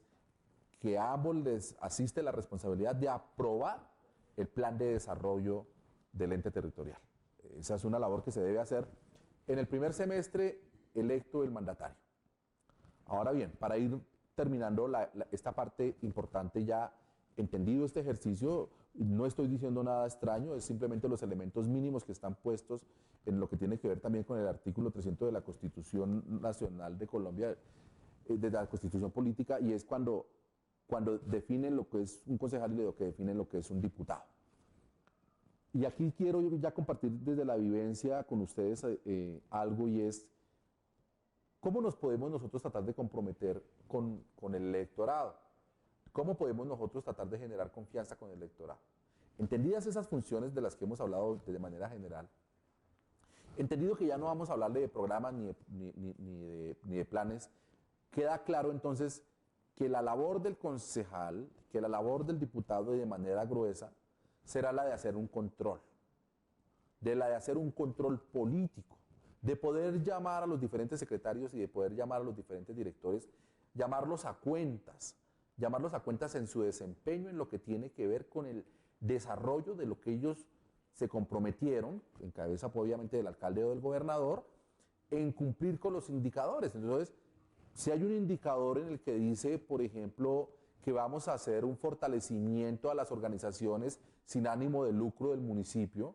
que a ambos les asiste la responsabilidad de aprobar el plan de desarrollo del ente territorial. Esa es una labor que se debe hacer en el primer semestre electo el mandatario. Ahora bien, para ir terminando esta parte importante, ya entendido este ejercicio, no estoy diciendo nada extraño, es simplemente los elementos mínimos que están puestos en lo que tiene que ver también con el artículo 300 de la Constitución Nacional de Colombia, de la Constitución Política, y es cuando definen lo que es un concejal y lo que definen lo que es un diputado. Y aquí quiero ya compartir desde la vivencia con ustedes algo, y es cómo nos podemos nosotros tratar de comprometer con el electorado. ¿Cómo podemos nosotros tratar de generar confianza con el electorado? Entendidas esas funciones de las que hemos hablado de manera general, entendido que ya no vamos a hablarle de programas ni de planes, queda claro entonces que la labor del concejal, que la labor del diputado, y de manera gruesa, será la de hacer un control. de la de hacer un control político, de poder llamar a los diferentes secretarios y de poder llamar a los diferentes directores, llamarlos a cuentas en su desempeño en lo que tiene que ver con el desarrollo de lo que ellos se comprometieron, en cabeza obviamente del alcalde o del gobernador, en cumplir con los indicadores. Entonces, si hay un indicador en el que dice, por ejemplo, que vamos a hacer un fortalecimiento a las organizaciones sin ánimo de lucro del municipio,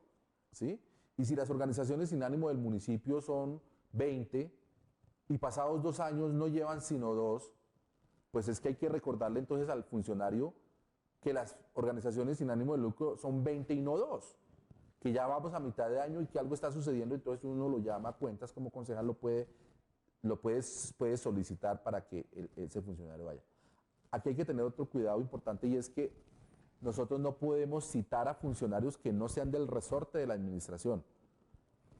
¿sí? Y si las organizaciones sin ánimo del municipio son 20 y pasados 2 años no llevan sino 2, pues es que hay que recordarle entonces al funcionario que las organizaciones sin ánimo de lucro son 20 y no 2, que ya vamos a mitad de año y que algo está sucediendo, entonces uno lo llama a cuentas como concejal, puede solicitar para que ese funcionario vaya. Aquí hay que tener otro cuidado importante y es que nosotros no podemos citar a funcionarios que no sean del resorte de la administración.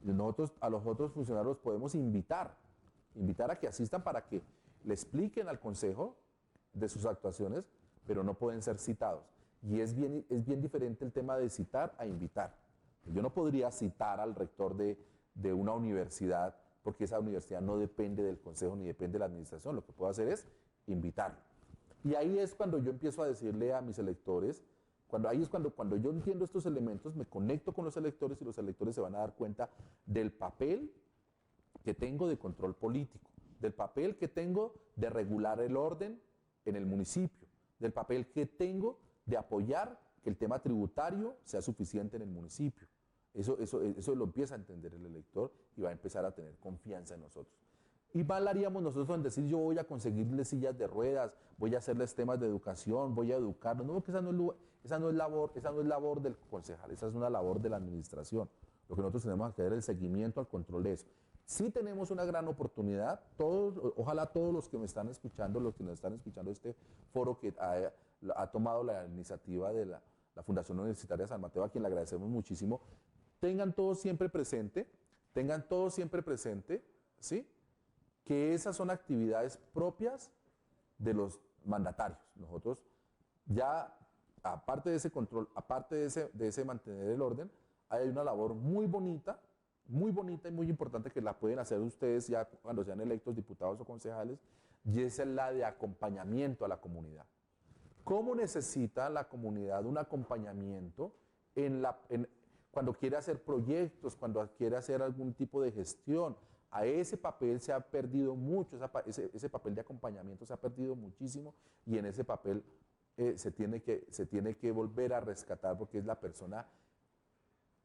Nosotros a los otros funcionarios podemos invitar a que asistan para que le expliquen al consejo de sus actuaciones, pero no pueden ser citados. Y es bien diferente el tema de citar a invitar. Yo no podría citar al rector de una universidad porque esa universidad no depende del consejo ni depende de la administración. Lo que puedo hacer es invitarlo. Y ahí es cuando yo empiezo a decirle a mis electores, cuando yo entiendo estos elementos, me conecto con los electores y los electores se van a dar cuenta del papel que tengo de control político, del papel que tengo de regular el orden en el municipio, del papel que tengo de apoyar que el tema tributario sea suficiente en el municipio. Eso lo empieza a entender el elector y va a empezar a tener confianza en nosotros. Y mal haríamos nosotros en decir yo voy a conseguirles sillas de ruedas, voy a hacerles temas de educación, voy a educarlos. No, que esa no es labor del concejal, esa es una labor de la administración. Lo que nosotros tenemos que hacer es el seguimiento al control de eso. Sí tenemos una gran oportunidad, ojalá todos los que me están escuchando, los que nos están escuchando este foro que ha tomado la iniciativa de la Fundación Universitaria San Mateo, a quien le agradecemos muchísimo, tengan todos siempre presente, ¿sí?, que esas son actividades propias de los mandatarios. Nosotros ya, aparte de ese control, aparte de ese mantener el orden, hay una labor muy bonita y muy importante que la pueden hacer ustedes ya cuando sean electos diputados o concejales, y esa es la de acompañamiento a la comunidad. ¿Cómo necesita la comunidad un acompañamiento cuando quiere hacer proyectos, cuando quiere hacer algún tipo de gestión? A ese papel se ha perdido mucho, ese papel de acompañamiento se ha perdido muchísimo y en ese papel se tiene que volver a rescatar porque es la persona,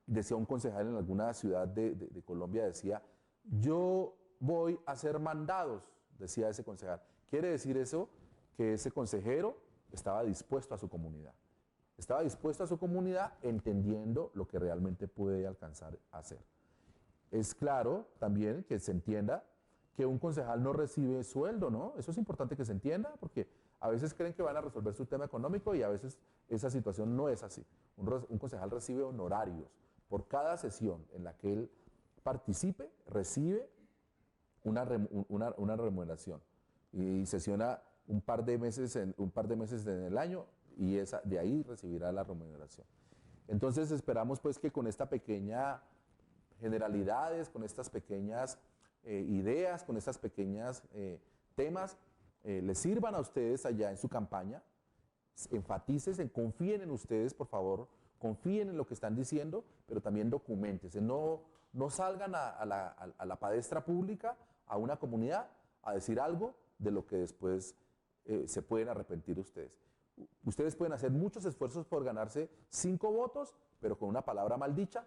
decía un concejal en alguna ciudad de Colombia, decía, yo voy a hacer mandados, decía ese concejal. Quiere decir eso que ese consejero estaba dispuesto a su comunidad. Estaba dispuesto a su comunidad entendiendo lo que realmente puede alcanzar a hacer. Es claro también que se entienda que un concejal no recibe sueldo, ¿no? Eso es importante que se entienda porque a veces creen que van a resolver su tema económico y a veces esa situación no es así. Un concejal recibe honorarios. Por cada sesión en la que él participe, recibe una remuneración y sesiona un par de meses en el año y de ahí recibirá la remuneración. Entonces esperamos pues que con esta pequeña generalidades, con estas pequeñas ideas, con estas pequeñas temas, les sirvan a ustedes allá en su campaña, enfaticen, confíen en ustedes, por favor, confíen en lo que están diciendo, pero también documentense, no salgan a la palestra pública, a una comunidad, a decir algo de lo que después se pueden arrepentir ustedes. Ustedes pueden hacer muchos esfuerzos por ganarse 5 votos, pero con una palabra mal dicha,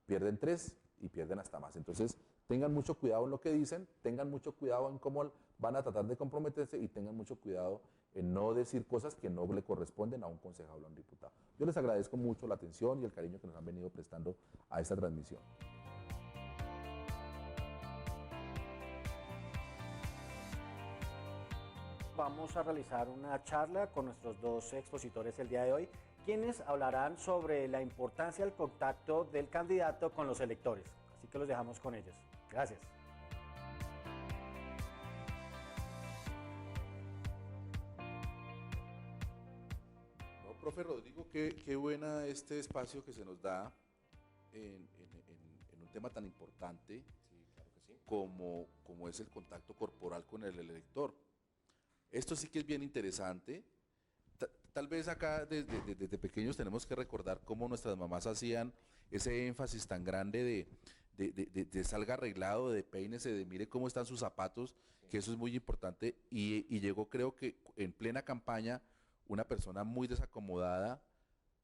pierden 3 y pierden hasta más. Entonces, tengan mucho cuidado en lo que dicen, tengan mucho cuidado en cómo van a tratar de comprometerse y tengan mucho cuidado en no decir cosas que no le corresponden a un concejal o a un diputado. Yo les agradezco mucho la atención y el cariño que nos han venido prestando a esta transmisión. Vamos a realizar una charla con nuestros 2 expositores el día de hoy, quienes hablarán sobre la importancia del contacto del candidato con los electores. Así que los dejamos con ellos. Gracias. No, profe Rodrigo, qué buena este espacio que se nos da en un tema tan importante Sí, claro que sí. como es el contacto corporal con el elector. Esto sí que es bien interesante. Tal vez acá desde pequeños tenemos que recordar cómo nuestras mamás hacían ese énfasis tan grande de salga arreglado, de peínese, de mire cómo están sus zapatos, que eso es muy importante. Y llegó, creo que en plena campaña, una persona muy desacomodada,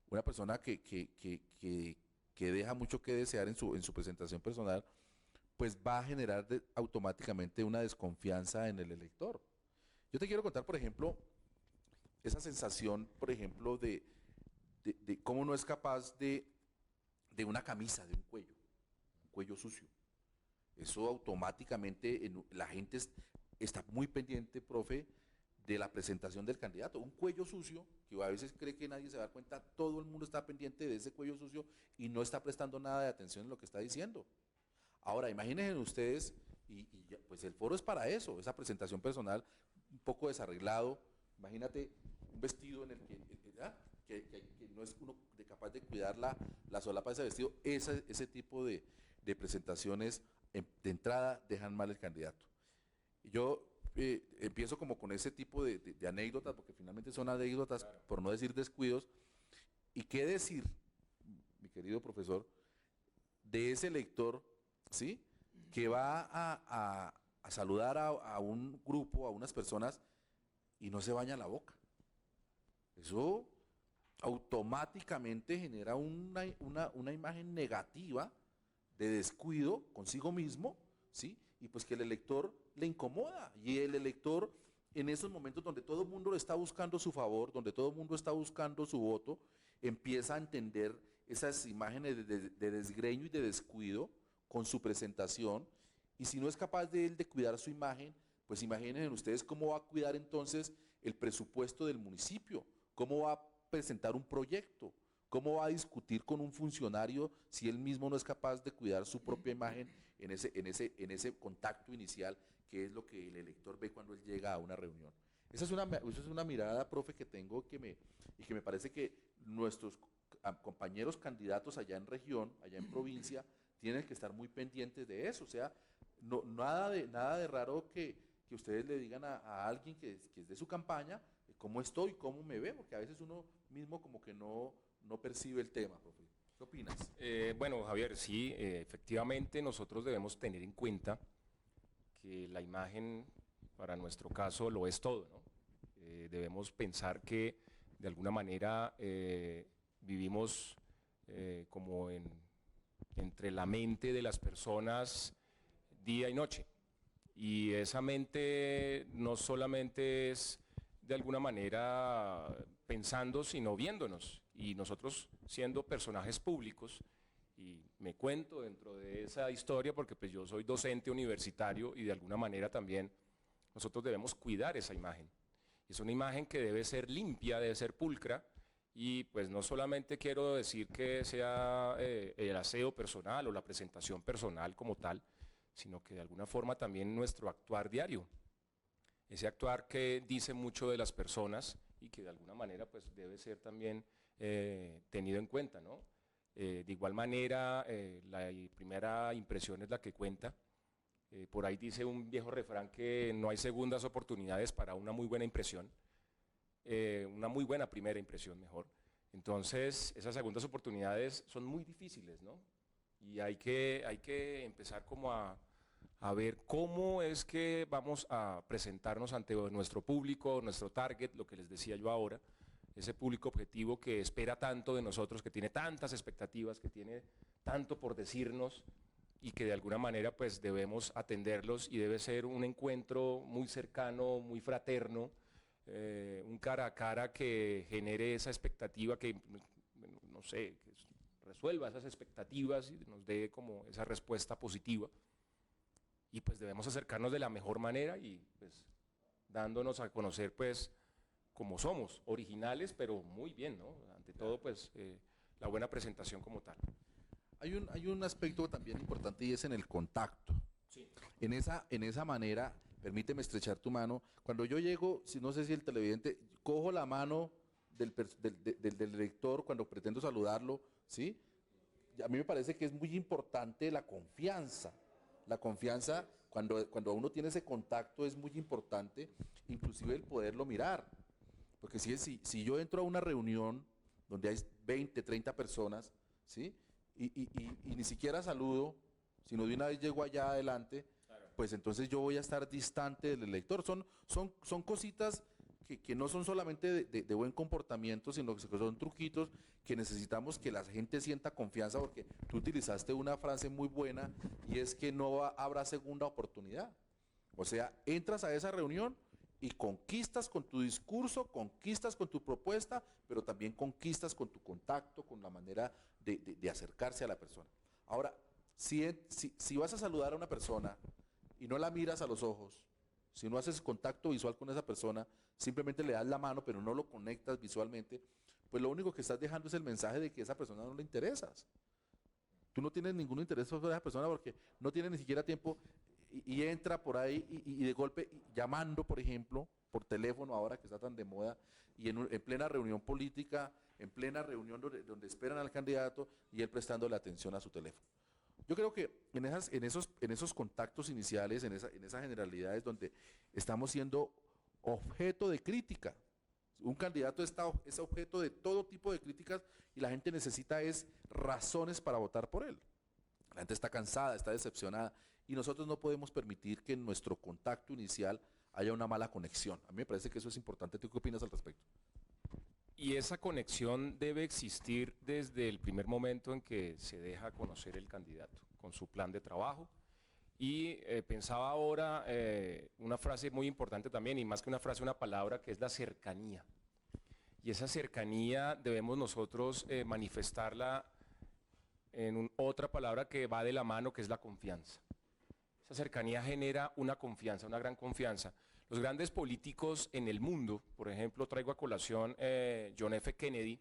una persona que deja mucho que desear en su presentación personal, pues va a generar automáticamente una desconfianza en el elector. Yo te quiero contar, por ejemplo, esa sensación, por ejemplo, de cómo no es capaz de una camisa, de un cuello sucio. Eso automáticamente la gente está muy pendiente, profe, de la presentación del candidato. Un cuello sucio, que a veces cree que nadie se va a dar cuenta, todo el mundo está pendiente de ese cuello sucio y no está prestando nada de atención en lo que está diciendo. Ahora, imagínense ustedes, pues el foro es para eso, esa presentación personal un poco desarreglado. Imagínate un vestido en el que no es uno capaz de cuidar la solapa de ese vestido. Ese tipo de presentaciones de entrada dejan mal el candidato. Yo empiezo como con ese tipo de anécdotas, porque finalmente son anécdotas, claro, por no decir descuidos. ¿Y qué decir, mi querido profesor, de ese lector, ¿sí?, que va a saludar a un grupo, a unas personas, y no se baña la boca? Eso automáticamente genera una imagen negativa de descuido consigo mismo, ¿sí? Y pues que el elector le incomoda. Y el elector, en esos momentos donde todo el mundo le está buscando su favor, donde todo el mundo está buscando su voto, empieza a entender esas imágenes de desgreño y de descuido con su presentación. Y si no es capaz de él de cuidar su imagen, pues imaginen ustedes cómo va a cuidar entonces el presupuesto del municipio, cómo va a presentar un proyecto, cómo va a discutir con un funcionario si él mismo no es capaz de cuidar su propia imagen en ese contacto inicial, que es lo que el elector ve cuando él llega a una reunión. Esa es una mirada, profe, que tengo y que me parece que nuestros compañeros candidatos allá en región, allá en provincia, tienen que estar muy pendientes de eso. O sea, nada de raro que ustedes le digan a alguien que es de su campaña cómo estoy, cómo me ve, porque a veces uno mismo como que no percibe el tema, profe. ¿Qué opinas? Bueno, Javier, sí, efectivamente nosotros debemos tener en cuenta que la imagen para nuestro caso lo es todo, ¿no? Debemos pensar que de alguna manera vivimos como entre la mente de las personas día y noche. Y esa mente no solamente es de alguna manera pensando, sino viéndonos. Y nosotros siendo personajes públicos, y me cuento dentro de esa historia porque pues yo soy docente universitario y de alguna manera también nosotros debemos cuidar esa imagen. Es una imagen que debe ser limpia, debe ser pulcra, y pues no solamente quiero decir que sea el aseo personal o la presentación personal como tal, sino que de alguna forma también nuestro actuar diario. Ese actuar que dice mucho de las personas y que de alguna manera pues debe ser también tenido en cuenta, ¿no? De igual manera, la primera impresión es la que cuenta. Por ahí dice un viejo refrán que no hay segundas oportunidades para una muy buena impresión, una muy buena primera impresión mejor. Entonces, esas segundas oportunidades son muy difíciles, ¿no? Y hay que empezar como a ver cómo es que vamos a presentarnos ante nuestro público, nuestro target, lo que les decía yo ahora, ese público objetivo que espera tanto de nosotros, que tiene tantas expectativas, que tiene tanto por decirnos y que de alguna manera pues debemos atenderlos y debe ser un encuentro muy cercano, muy fraterno, un cara a cara que genere esa expectativa que, no sé, que resuelva esas expectativas y nos dé como esa respuesta positiva. Y pues debemos acercarnos de la mejor manera y pues dándonos a conocer pues como somos, originales pero muy bien, ¿no? Ante todo pues la buena presentación como tal. Hay un aspecto también importante y es en el contacto. Sí. En esa manera, permíteme estrechar tu mano. Cuando yo llego, no sé si el televidente, cojo la mano del lector cuando pretendo saludarlo, ¿sí? a mí me parece que es muy importante la confianza. La confianza, cuando uno tiene ese contacto, es muy importante, inclusive el poderlo mirar. Porque si yo entro a una reunión donde hay 20, 30 personas, ¿sí? Y ni siquiera saludo, sino de una vez llego allá adelante, claro, pues entonces yo voy a estar distante del lector. Son cositas que no son solamente de buen comportamiento, sino que son truquitos que necesitamos que la gente sienta confianza, porque tú utilizaste una frase muy buena y es que no habrá segunda oportunidad. O sea, entras a esa reunión y conquistas con tu discurso, conquistas con tu propuesta, pero también conquistas con tu contacto, con la manera de acercarse a la persona. Ahora, si vas a saludar a una persona y no la miras a los ojos, si no haces contacto visual con esa persona, simplemente le das la mano, pero no lo conectas visualmente, pues lo único que estás dejando es el mensaje de que a esa persona no le interesas. Tú no tienes ningún interés por esa persona porque no tiene ni siquiera tiempo y entra por ahí y de golpe llamando, por ejemplo, por teléfono ahora que está tan de moda, y en plena reunión política, en plena reunión donde esperan al candidato y él prestándole atención a su teléfono. Yo creo que en esos contactos iniciales, en esas generalidades donde estamos siendo objeto de crítica, un candidato es objeto de todo tipo de críticas y la gente necesita razones para votar por él. La gente está cansada, está decepcionada y nosotros no podemos permitir que en nuestro contacto inicial haya una mala conexión. A mí me parece que eso es importante. ¿Tú qué opinas al respecto? Y esa conexión debe existir desde el primer momento en que se deja conocer el candidato, con su plan de trabajo. Y pensaba ahora una frase muy importante también, y más que una frase, una palabra, que es la cercanía. Y esa cercanía debemos nosotros manifestarla en otra palabra que va de la mano, que es la confianza. Esa cercanía genera una confianza, una gran confianza. Los grandes políticos en el mundo, por ejemplo, traigo a colación John F. Kennedy,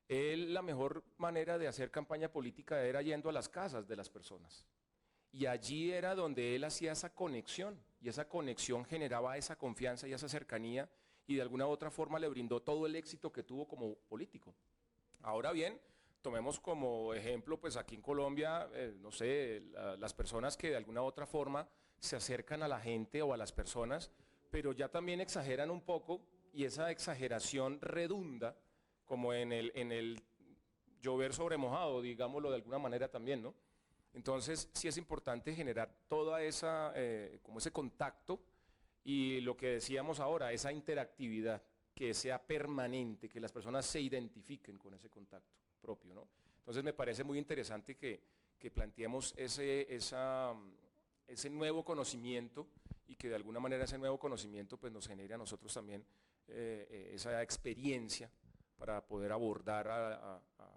la mejor manera de hacer campaña política era yendo a las casas de las personas. Y allí era donde él hacía esa conexión, y esa conexión generaba esa confianza y esa cercanía, y de alguna u otra forma le brindó todo el éxito que tuvo como político. Ahora bien, tomemos como ejemplo, pues aquí en Colombia, no sé, las personas que de alguna u otra forma se acercan a la gente o a las personas, pero ya también exageran un poco, y esa exageración redunda como en el llover sobre mojado, digámoslo de alguna manera también, ¿no? Entonces sí es importante generar toda esa, como ese contacto, y lo que decíamos ahora, esa interactividad, que sea permanente, que las personas se identifiquen con ese contacto propio, ¿no? Entonces me parece muy interesante que planteemos ese nuevo conocimiento, y que de alguna manera ese nuevo conocimiento pues nos genere a nosotros también esa experiencia para poder abordar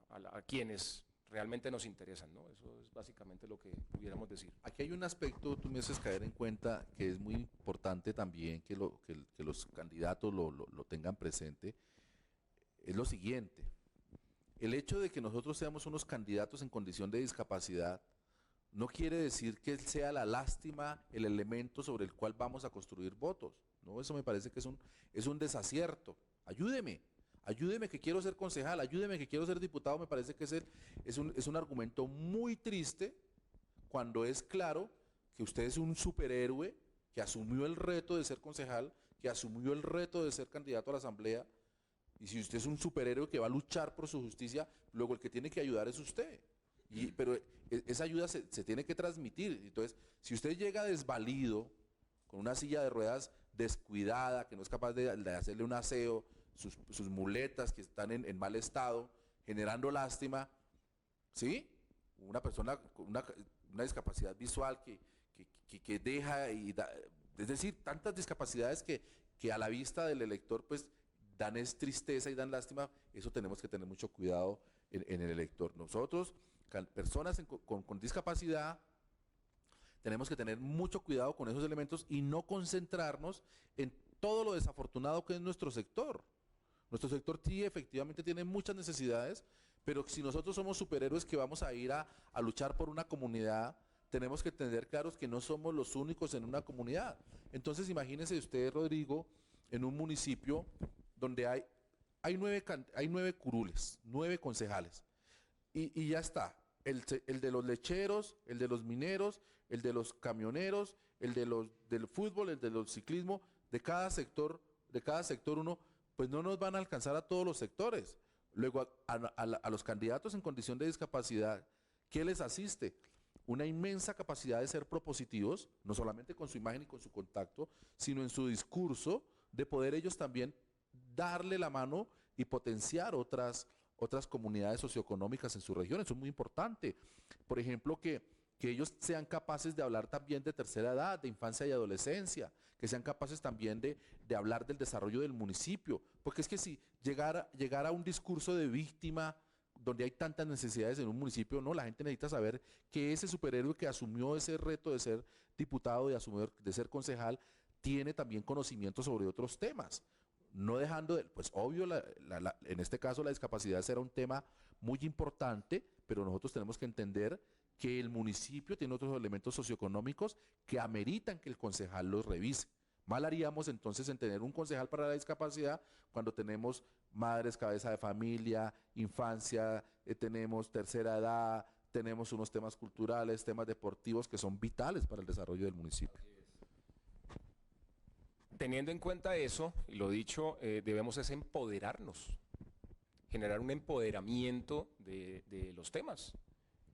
a quienes realmente nos interesan, ¿no? Eso es básicamente lo que pudiéramos decir. Aquí hay un aspecto, tú me haces caer en cuenta, que es muy importante también que los candidatos lo tengan presente, es lo siguiente. El hecho de que nosotros seamos unos candidatos en condición de discapacidad no quiere decir que sea la lástima el elemento sobre el cual vamos a construir votos, ¿no? Eso me parece que es un desacierto. Ayúdeme que quiero ser concejal, ayúdeme que quiero ser diputado. Me parece que es un argumento muy triste cuando es claro que usted es un superhéroe que asumió el reto de ser concejal, que asumió el reto de ser candidato a la asamblea. Y si usted es un superhéroe que va a luchar por su justicia, luego el que tiene que ayudar es usted. Pero esa ayuda se tiene que transmitir. Entonces, si usted llega desvalido, con una silla de ruedas descuidada, que no es capaz de hacerle un aseo, sus muletas que están en mal estado, generando lástima, ¿sí? Una persona con una discapacidad visual que deja, es decir, tantas discapacidades que a la vista del elector pues dan tristeza y dan lástima. Eso tenemos que tener mucho cuidado en el elector. Nosotros, personas con discapacidad, tenemos que tener mucho cuidado con esos elementos y no concentrarnos en todo lo desafortunado que es nuestro sector. Nuestro sector sí efectivamente tiene muchas necesidades, pero si nosotros somos superhéroes que vamos a ir a luchar por una comunidad, tenemos que tener claros que no somos los únicos en una comunidad. Entonces imagínese usted, Rodrigo, en un municipio donde hay 9 curules, 9 concejales, y ya está. el de los lecheros, el de los mineros, el de los camioneros, del fútbol, el de los ciclismo, de cada sector uno, pues no nos van a alcanzar a todos los sectores. Luego a los candidatos en condición de discapacidad, ¿qué les asiste? Una inmensa capacidad de ser propositivos, no solamente con su imagen y con su contacto, sino en su discurso, de poder ellos también darle la mano y potenciar otras comunidades socioeconómicas en su región. Eso es muy importante. Por ejemplo, que ellos sean capaces de hablar también de tercera edad, de infancia y adolescencia, que sean capaces también de hablar del desarrollo del municipio, porque es que si llegar a un discurso de víctima, donde hay tantas necesidades en un municipio, no, la gente necesita saber que ese superhéroe que asumió ese reto de ser diputado, de ser concejal, tiene también conocimiento sobre otros temas. No dejando de, pues obvio, en este caso la discapacidad será un tema muy importante, pero nosotros tenemos que entender que el municipio tiene otros elementos socioeconómicos que ameritan que el concejal los revise. Mal haríamos entonces en tener un concejal para la discapacidad cuando tenemos madres, cabeza de familia, infancia, tenemos tercera edad, tenemos unos temas culturales, temas deportivos que son vitales para el desarrollo del municipio. Teniendo en cuenta eso, y lo dicho, debemos es empoderarnos, generar un empoderamiento de los temas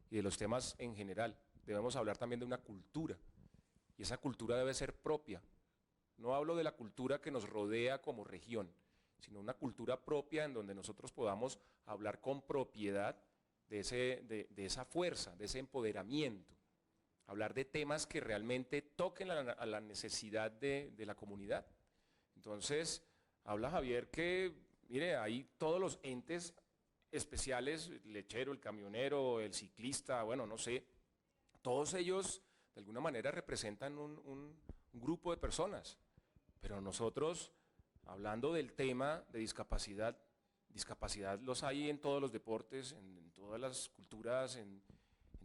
y de los temas en general. Debemos hablar también de una cultura, y esa cultura debe ser propia. No hablo de la cultura que nos rodea como región, sino una cultura propia en donde nosotros podamos hablar con propiedad de esa fuerza, de ese empoderamiento. Hablar de temas que realmente toquen a la necesidad de la comunidad. Entonces, habla Javier que, mire, hay todos los entes especiales, el lechero, el camionero, el ciclista, bueno, no sé, todos ellos de alguna manera representan un grupo de personas, pero nosotros, hablando del tema de discapacidad los hay en todos los deportes, en todas las culturas, en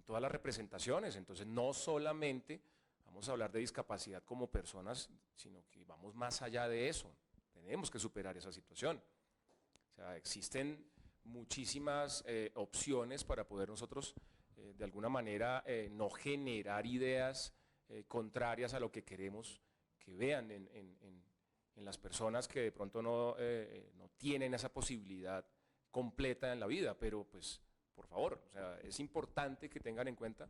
todas las representaciones. Entonces no solamente vamos a hablar de discapacidad como personas, sino que vamos más allá de eso. Tenemos que superar esa situación. O sea, existen muchísimas opciones para poder nosotros de alguna manera no generar ideas contrarias a lo que queremos que vean en las personas que de pronto no tienen esa posibilidad completa en la vida, pero pues por favor, o sea, es importante que tengan en cuenta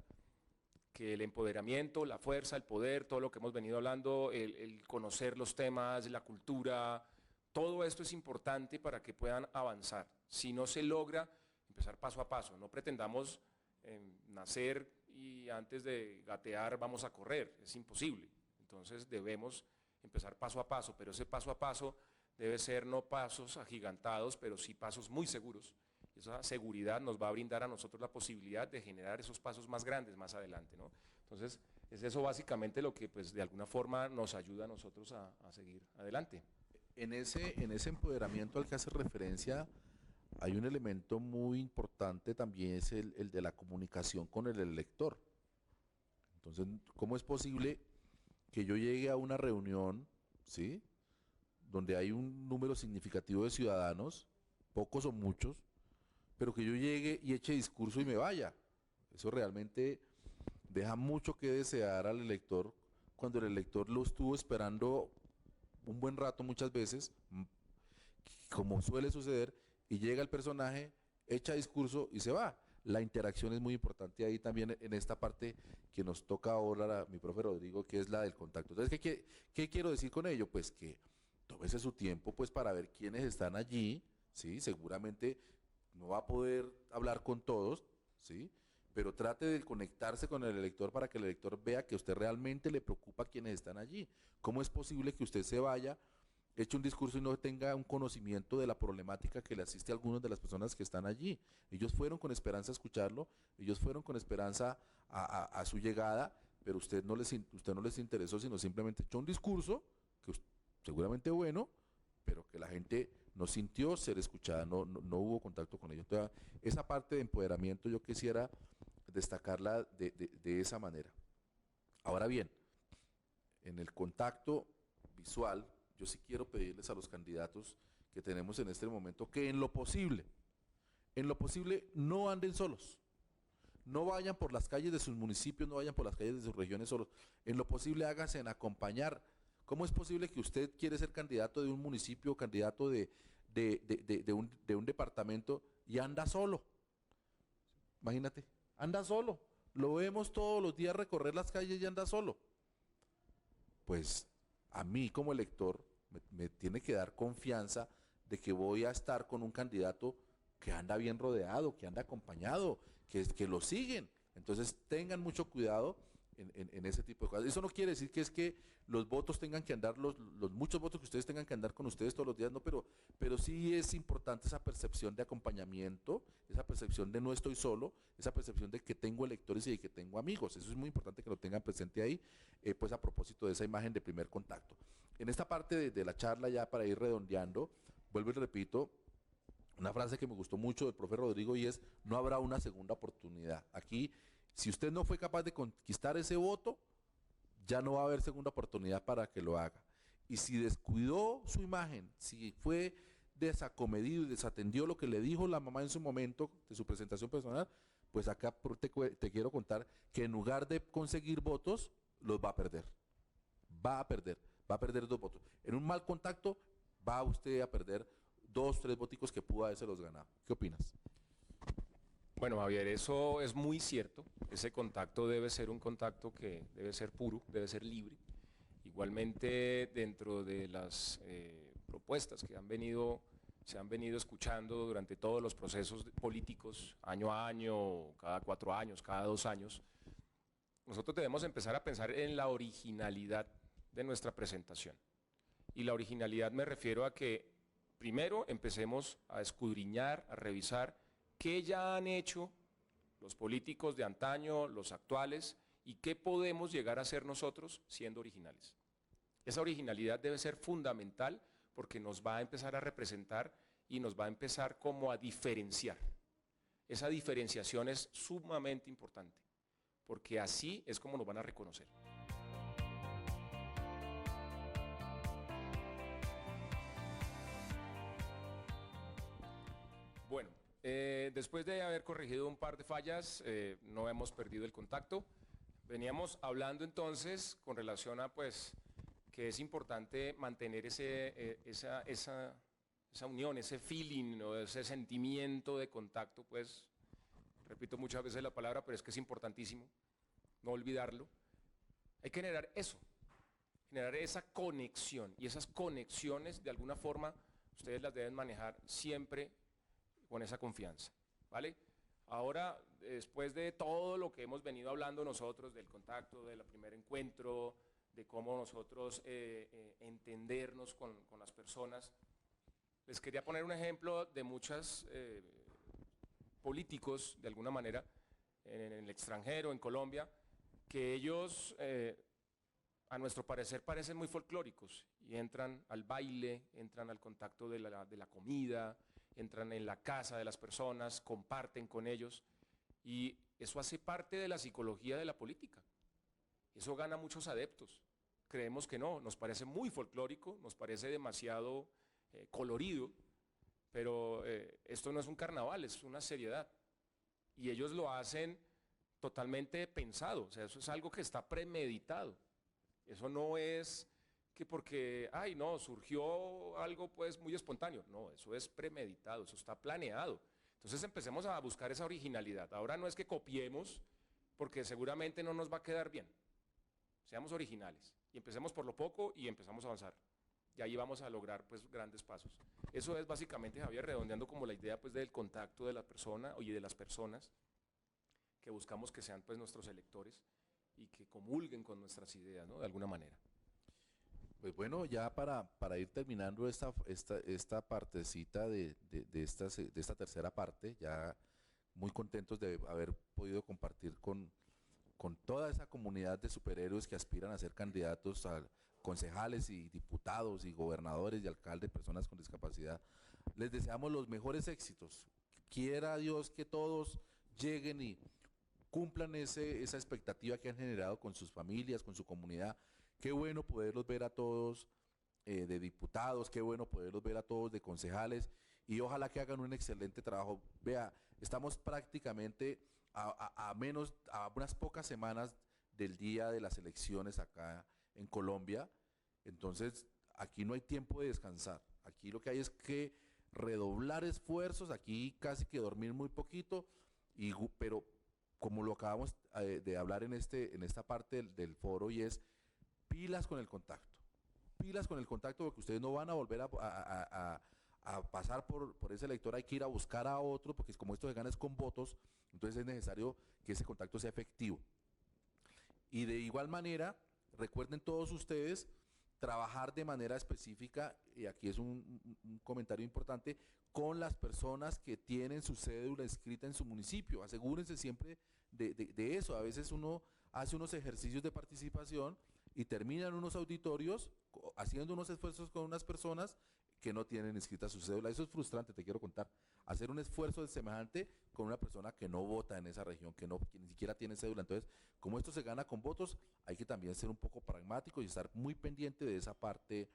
que el empoderamiento, la fuerza, el poder, todo lo que hemos venido hablando, el conocer los temas, la cultura, todo esto es importante para que puedan avanzar. Si no se logra, empezar paso a paso. No pretendamos nacer y antes de gatear vamos a correr, es imposible. Entonces debemos empezar paso a paso, pero ese paso a paso debe ser no pasos agigantados, pero sí pasos muy seguros. Esa seguridad nos va a brindar a nosotros la posibilidad de generar esos pasos más grandes más adelante, ¿no? Entonces, es eso básicamente lo que pues de alguna forma nos ayuda a nosotros a seguir adelante. En ese empoderamiento al que hace referencia, hay un elemento muy importante también, es el de la comunicación con el elector. Entonces, ¿cómo es posible que yo llegue a una reunión, ¿sí?, donde hay un número significativo de ciudadanos, pocos o muchos, pero que yo llegue y eche discurso y me vaya? Eso realmente deja mucho que desear al elector, cuando el elector lo estuvo esperando un buen rato muchas veces, como suele suceder, y llega el personaje, echa discurso y se va. La interacción es muy importante ahí también en esta parte que nos toca ahora mi profe Rodrigo, que es la del contacto. Entonces, ¿qué quiero decir con ello? Pues que tómese su tiempo pues para ver quiénes están allí, ¿sí? Seguramente no va a poder hablar con todos, ¿sí?, pero trate de conectarse con el elector para que el elector vea que a usted realmente le preocupa quienes están allí. ¿Cómo es posible que usted se vaya, eche un discurso y no tenga un conocimiento de la problemática que le asiste a algunas de las personas que están allí? Ellos fueron con esperanza a escucharlo, ellos fueron con esperanza a su llegada, pero usted no les interesó, sino simplemente echó un discurso que seguramente bueno, pero que la gente no sintió ser escuchada, no hubo contacto con ellos. Entonces, esa parte de empoderamiento yo quisiera destacarla de esa manera. Ahora bien, en el contacto visual, yo sí quiero pedirles a los candidatos que tenemos en este momento que en lo posible no anden solos. no vayan por las calles de sus municipios, no vayan por las calles de sus regiones solos. En lo posible háganse en acompañar. ¿Cómo es posible que usted quiere ser candidato de un municipio, candidato de un departamento y anda solo? Imagínate, anda solo. Lo vemos todos los días recorrer las calles y anda solo. Pues a mí como elector me tiene que dar confianza de que voy a estar con un candidato que anda bien rodeado, que anda acompañado, que lo siguen. Entonces tengan mucho cuidado en ese tipo de cosas. Eso no quiere decir que es que los votos tengan que andar, los muchos votos que ustedes tengan que andar con ustedes todos los días, no, pero sí es importante esa percepción de acompañamiento, esa percepción de no estoy solo, esa percepción de que tengo electores y de que tengo amigos. Eso es muy importante que lo tengan presente ahí, pues a propósito de esa imagen de primer contacto. En esta parte de la charla, ya para ir redondeando, vuelvo y repito, una frase que me gustó mucho del profe Rodrigo, y es: no habrá una segunda oportunidad. Aquí, si usted no fue capaz de conquistar ese voto, ya no va a haber segunda oportunidad para que lo haga. Y si descuidó su imagen, si fue desacomedido y desatendió lo que le dijo la mamá en su momento de su presentación personal, pues acá te quiero contar que en lugar de conseguir votos, los va a perder. Va a perder 2 votos. En un mal contacto va usted a perder 2, 3 voticos que pudo haberse los ganado. ¿Qué opinas? Bueno, Javier, eso es muy cierto. Ese contacto debe ser un contacto que debe ser puro, debe ser libre. Igualmente, dentro de las propuestas que se han venido escuchando durante todos los procesos políticos, año a año, cada 4 años, cada 2 años, nosotros debemos empezar a pensar en la originalidad de nuestra presentación. Y la originalidad me refiero a que primero empecemos a escudriñar, a revisar qué ya han hecho los políticos de antaño, los actuales, y qué podemos llegar a hacer nosotros siendo originales. Esa originalidad debe ser fundamental porque nos va a empezar a representar y nos va a empezar como a diferenciar. Esa diferenciación es sumamente importante, porque así es como nos van a reconocer. Bueno, después de haber corregido un par de fallas, no hemos perdido el contacto. Veníamos hablando entonces con relación a pues que es importante mantener esa unión, ese feeling, o ese sentimiento de contacto, pues repito muchas veces la palabra, pero es que es importantísimo no olvidarlo. Hay que generar eso, generar esa conexión, y esas conexiones de alguna forma ustedes las deben manejar siempre con esa confianza, ¿vale? Ahora, después de todo lo que hemos venido hablando nosotros, del contacto, del primer encuentro, de cómo nosotros entendernos con las personas, les quería poner un ejemplo de muchos políticos, de alguna manera, en el extranjero, en Colombia, que ellos, a nuestro parecer, parecen muy folclóricos y entran al baile, entran al contacto de la comida, entran en la casa de las personas, comparten con ellos, y eso hace parte de la psicología de la política. Eso gana muchos adeptos. Creemos que no, nos parece muy folclórico, nos parece demasiado colorido, pero esto no es un carnaval, es una seriedad. Y ellos lo hacen totalmente pensado, o sea, eso es algo que está premeditado. Eso no es que porque, ay no, surgió algo pues muy espontáneo. No, eso es premeditado, eso está planeado. Entonces empecemos a buscar esa originalidad. Ahora no es que copiemos, porque seguramente no nos va a quedar bien. Seamos originales y empecemos por lo poco y empezamos a avanzar. Y ahí vamos a lograr pues grandes pasos. Eso es básicamente, Javier, redondeando como la idea pues del contacto de la persona y de las personas que buscamos que sean pues nuestros electores y que comulguen con nuestras ideas, ¿no? De alguna manera. Pues bueno, ya para ir terminando esta partecita de esta tercera parte, ya muy contentos de haber podido compartir con toda esa comunidad de superhéroes que aspiran a ser candidatos a concejales y diputados y gobernadores y alcaldes, personas con discapacidad. Les deseamos los mejores éxitos. Quiera Dios que todos lleguen y cumplan esa expectativa que han generado con sus familias, con su comunidad. Qué bueno poderlos ver a todos de diputados, qué bueno poderlos ver a todos de concejales, y ojalá que hagan un excelente trabajo. Vea, Estamos prácticamente a unas pocas semanas del día de las elecciones acá en Colombia, entonces aquí no hay tiempo de descansar, aquí lo que hay es que redoblar esfuerzos, aquí casi que dormir muy poquito, pero como lo acabamos de hablar en esta parte del foro, y es pilas con el contacto, porque ustedes no van a volver a pasar por ese elector, hay que ir a buscar a otro, porque como esto se gana es con votos, entonces es necesario que ese contacto sea efectivo. Y de igual manera, recuerden todos ustedes trabajar de manera específica, y aquí es un comentario importante, con las personas que tienen su cédula inscrita en su municipio. Asegúrense siempre de eso. A veces uno hace unos ejercicios de participación y terminan unos auditorios haciendo unos esfuerzos con unas personas que no tienen inscrita su cédula. Eso es frustrante, te quiero contar. Hacer un esfuerzo de semejante con una persona que no vota en esa región, que ni siquiera tiene cédula. Entonces, como esto se gana con votos, hay que también ser un poco pragmático y estar muy pendiente de esa parte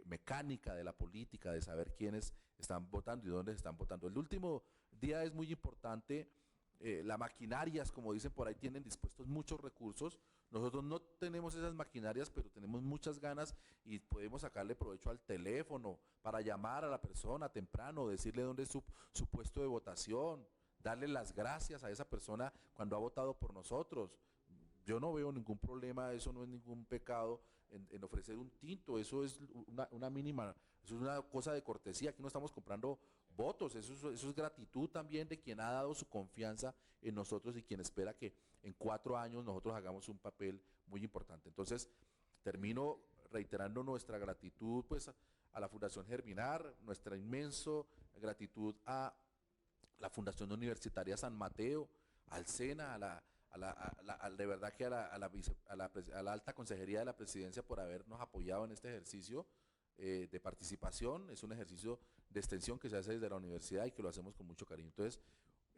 mecánica de la política, de saber quiénes están votando y dónde están votando. El último día es muy importante. Las maquinarias, como dicen por ahí, tienen dispuestos muchos recursos. Nosotros no tenemos esas maquinarias, pero tenemos muchas ganas y podemos sacarle provecho al teléfono para llamar a la persona temprano, decirle dónde es su puesto de votación, darle las gracias a esa persona cuando ha votado por nosotros. Yo no veo ningún problema, eso no es ningún pecado en ofrecer un tinto, eso es una mínima, eso es una cosa de cortesía, aquí no estamos comprando votos, eso es gratitud también de quien ha dado su confianza en nosotros y quien espera que en 4 años nosotros hagamos un papel muy importante. Entonces, termino reiterando nuestra gratitud pues a la Fundación Germinar, nuestra inmensa gratitud a la Fundación Universitaria San Mateo, al SENA, de verdad que a la alta consejería de la presidencia por habernos apoyado en este ejercicio de participación. Es un ejercicio de extensión que se hace desde la universidad y que lo hacemos con mucho cariño. Entonces,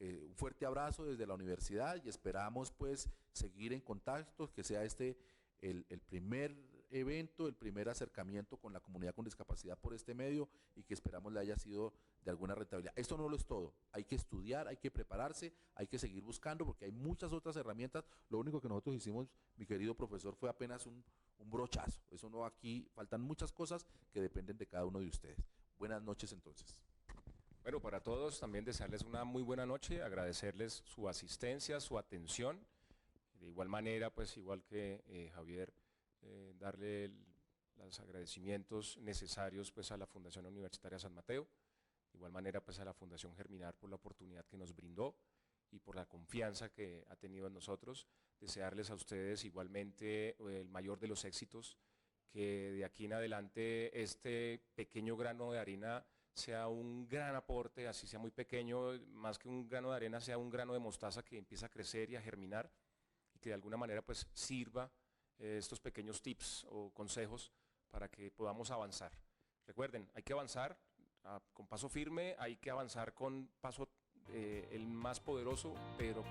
un fuerte abrazo desde la universidad y esperamos pues seguir en contacto, que sea el primer evento, el primer acercamiento con la comunidad con discapacidad por este medio y que esperamos le haya sido de alguna rentabilidad. Esto no lo es todo, hay que estudiar, hay que prepararse, hay que seguir buscando porque hay muchas otras herramientas. Lo único que nosotros hicimos, mi querido profesor, fue apenas un brochazo. Eso no, aquí faltan muchas cosas que dependen de cada uno de ustedes. Buenas noches entonces. Bueno, para todos también desearles una muy buena noche, agradecerles su asistencia, su atención. De igual manera, pues igual que Javier, darle los agradecimientos necesarios pues a la Fundación Universitaria San Mateo, de igual manera pues a la Fundación Germinar por la oportunidad que nos brindó y por la confianza que ha tenido en nosotros. Desearles a ustedes igualmente el mayor de los éxitos, que de aquí en adelante este pequeño grano de arena sea un gran aporte, así sea muy pequeño, más que un grano de arena, sea un grano de mostaza que empieza a crecer y a germinar y que de alguna manera pues sirva estos pequeños tips o consejos para que podamos avanzar. Recuerden, hay que avanzar con paso firme, hay que avanzar con paso el más poderoso, pero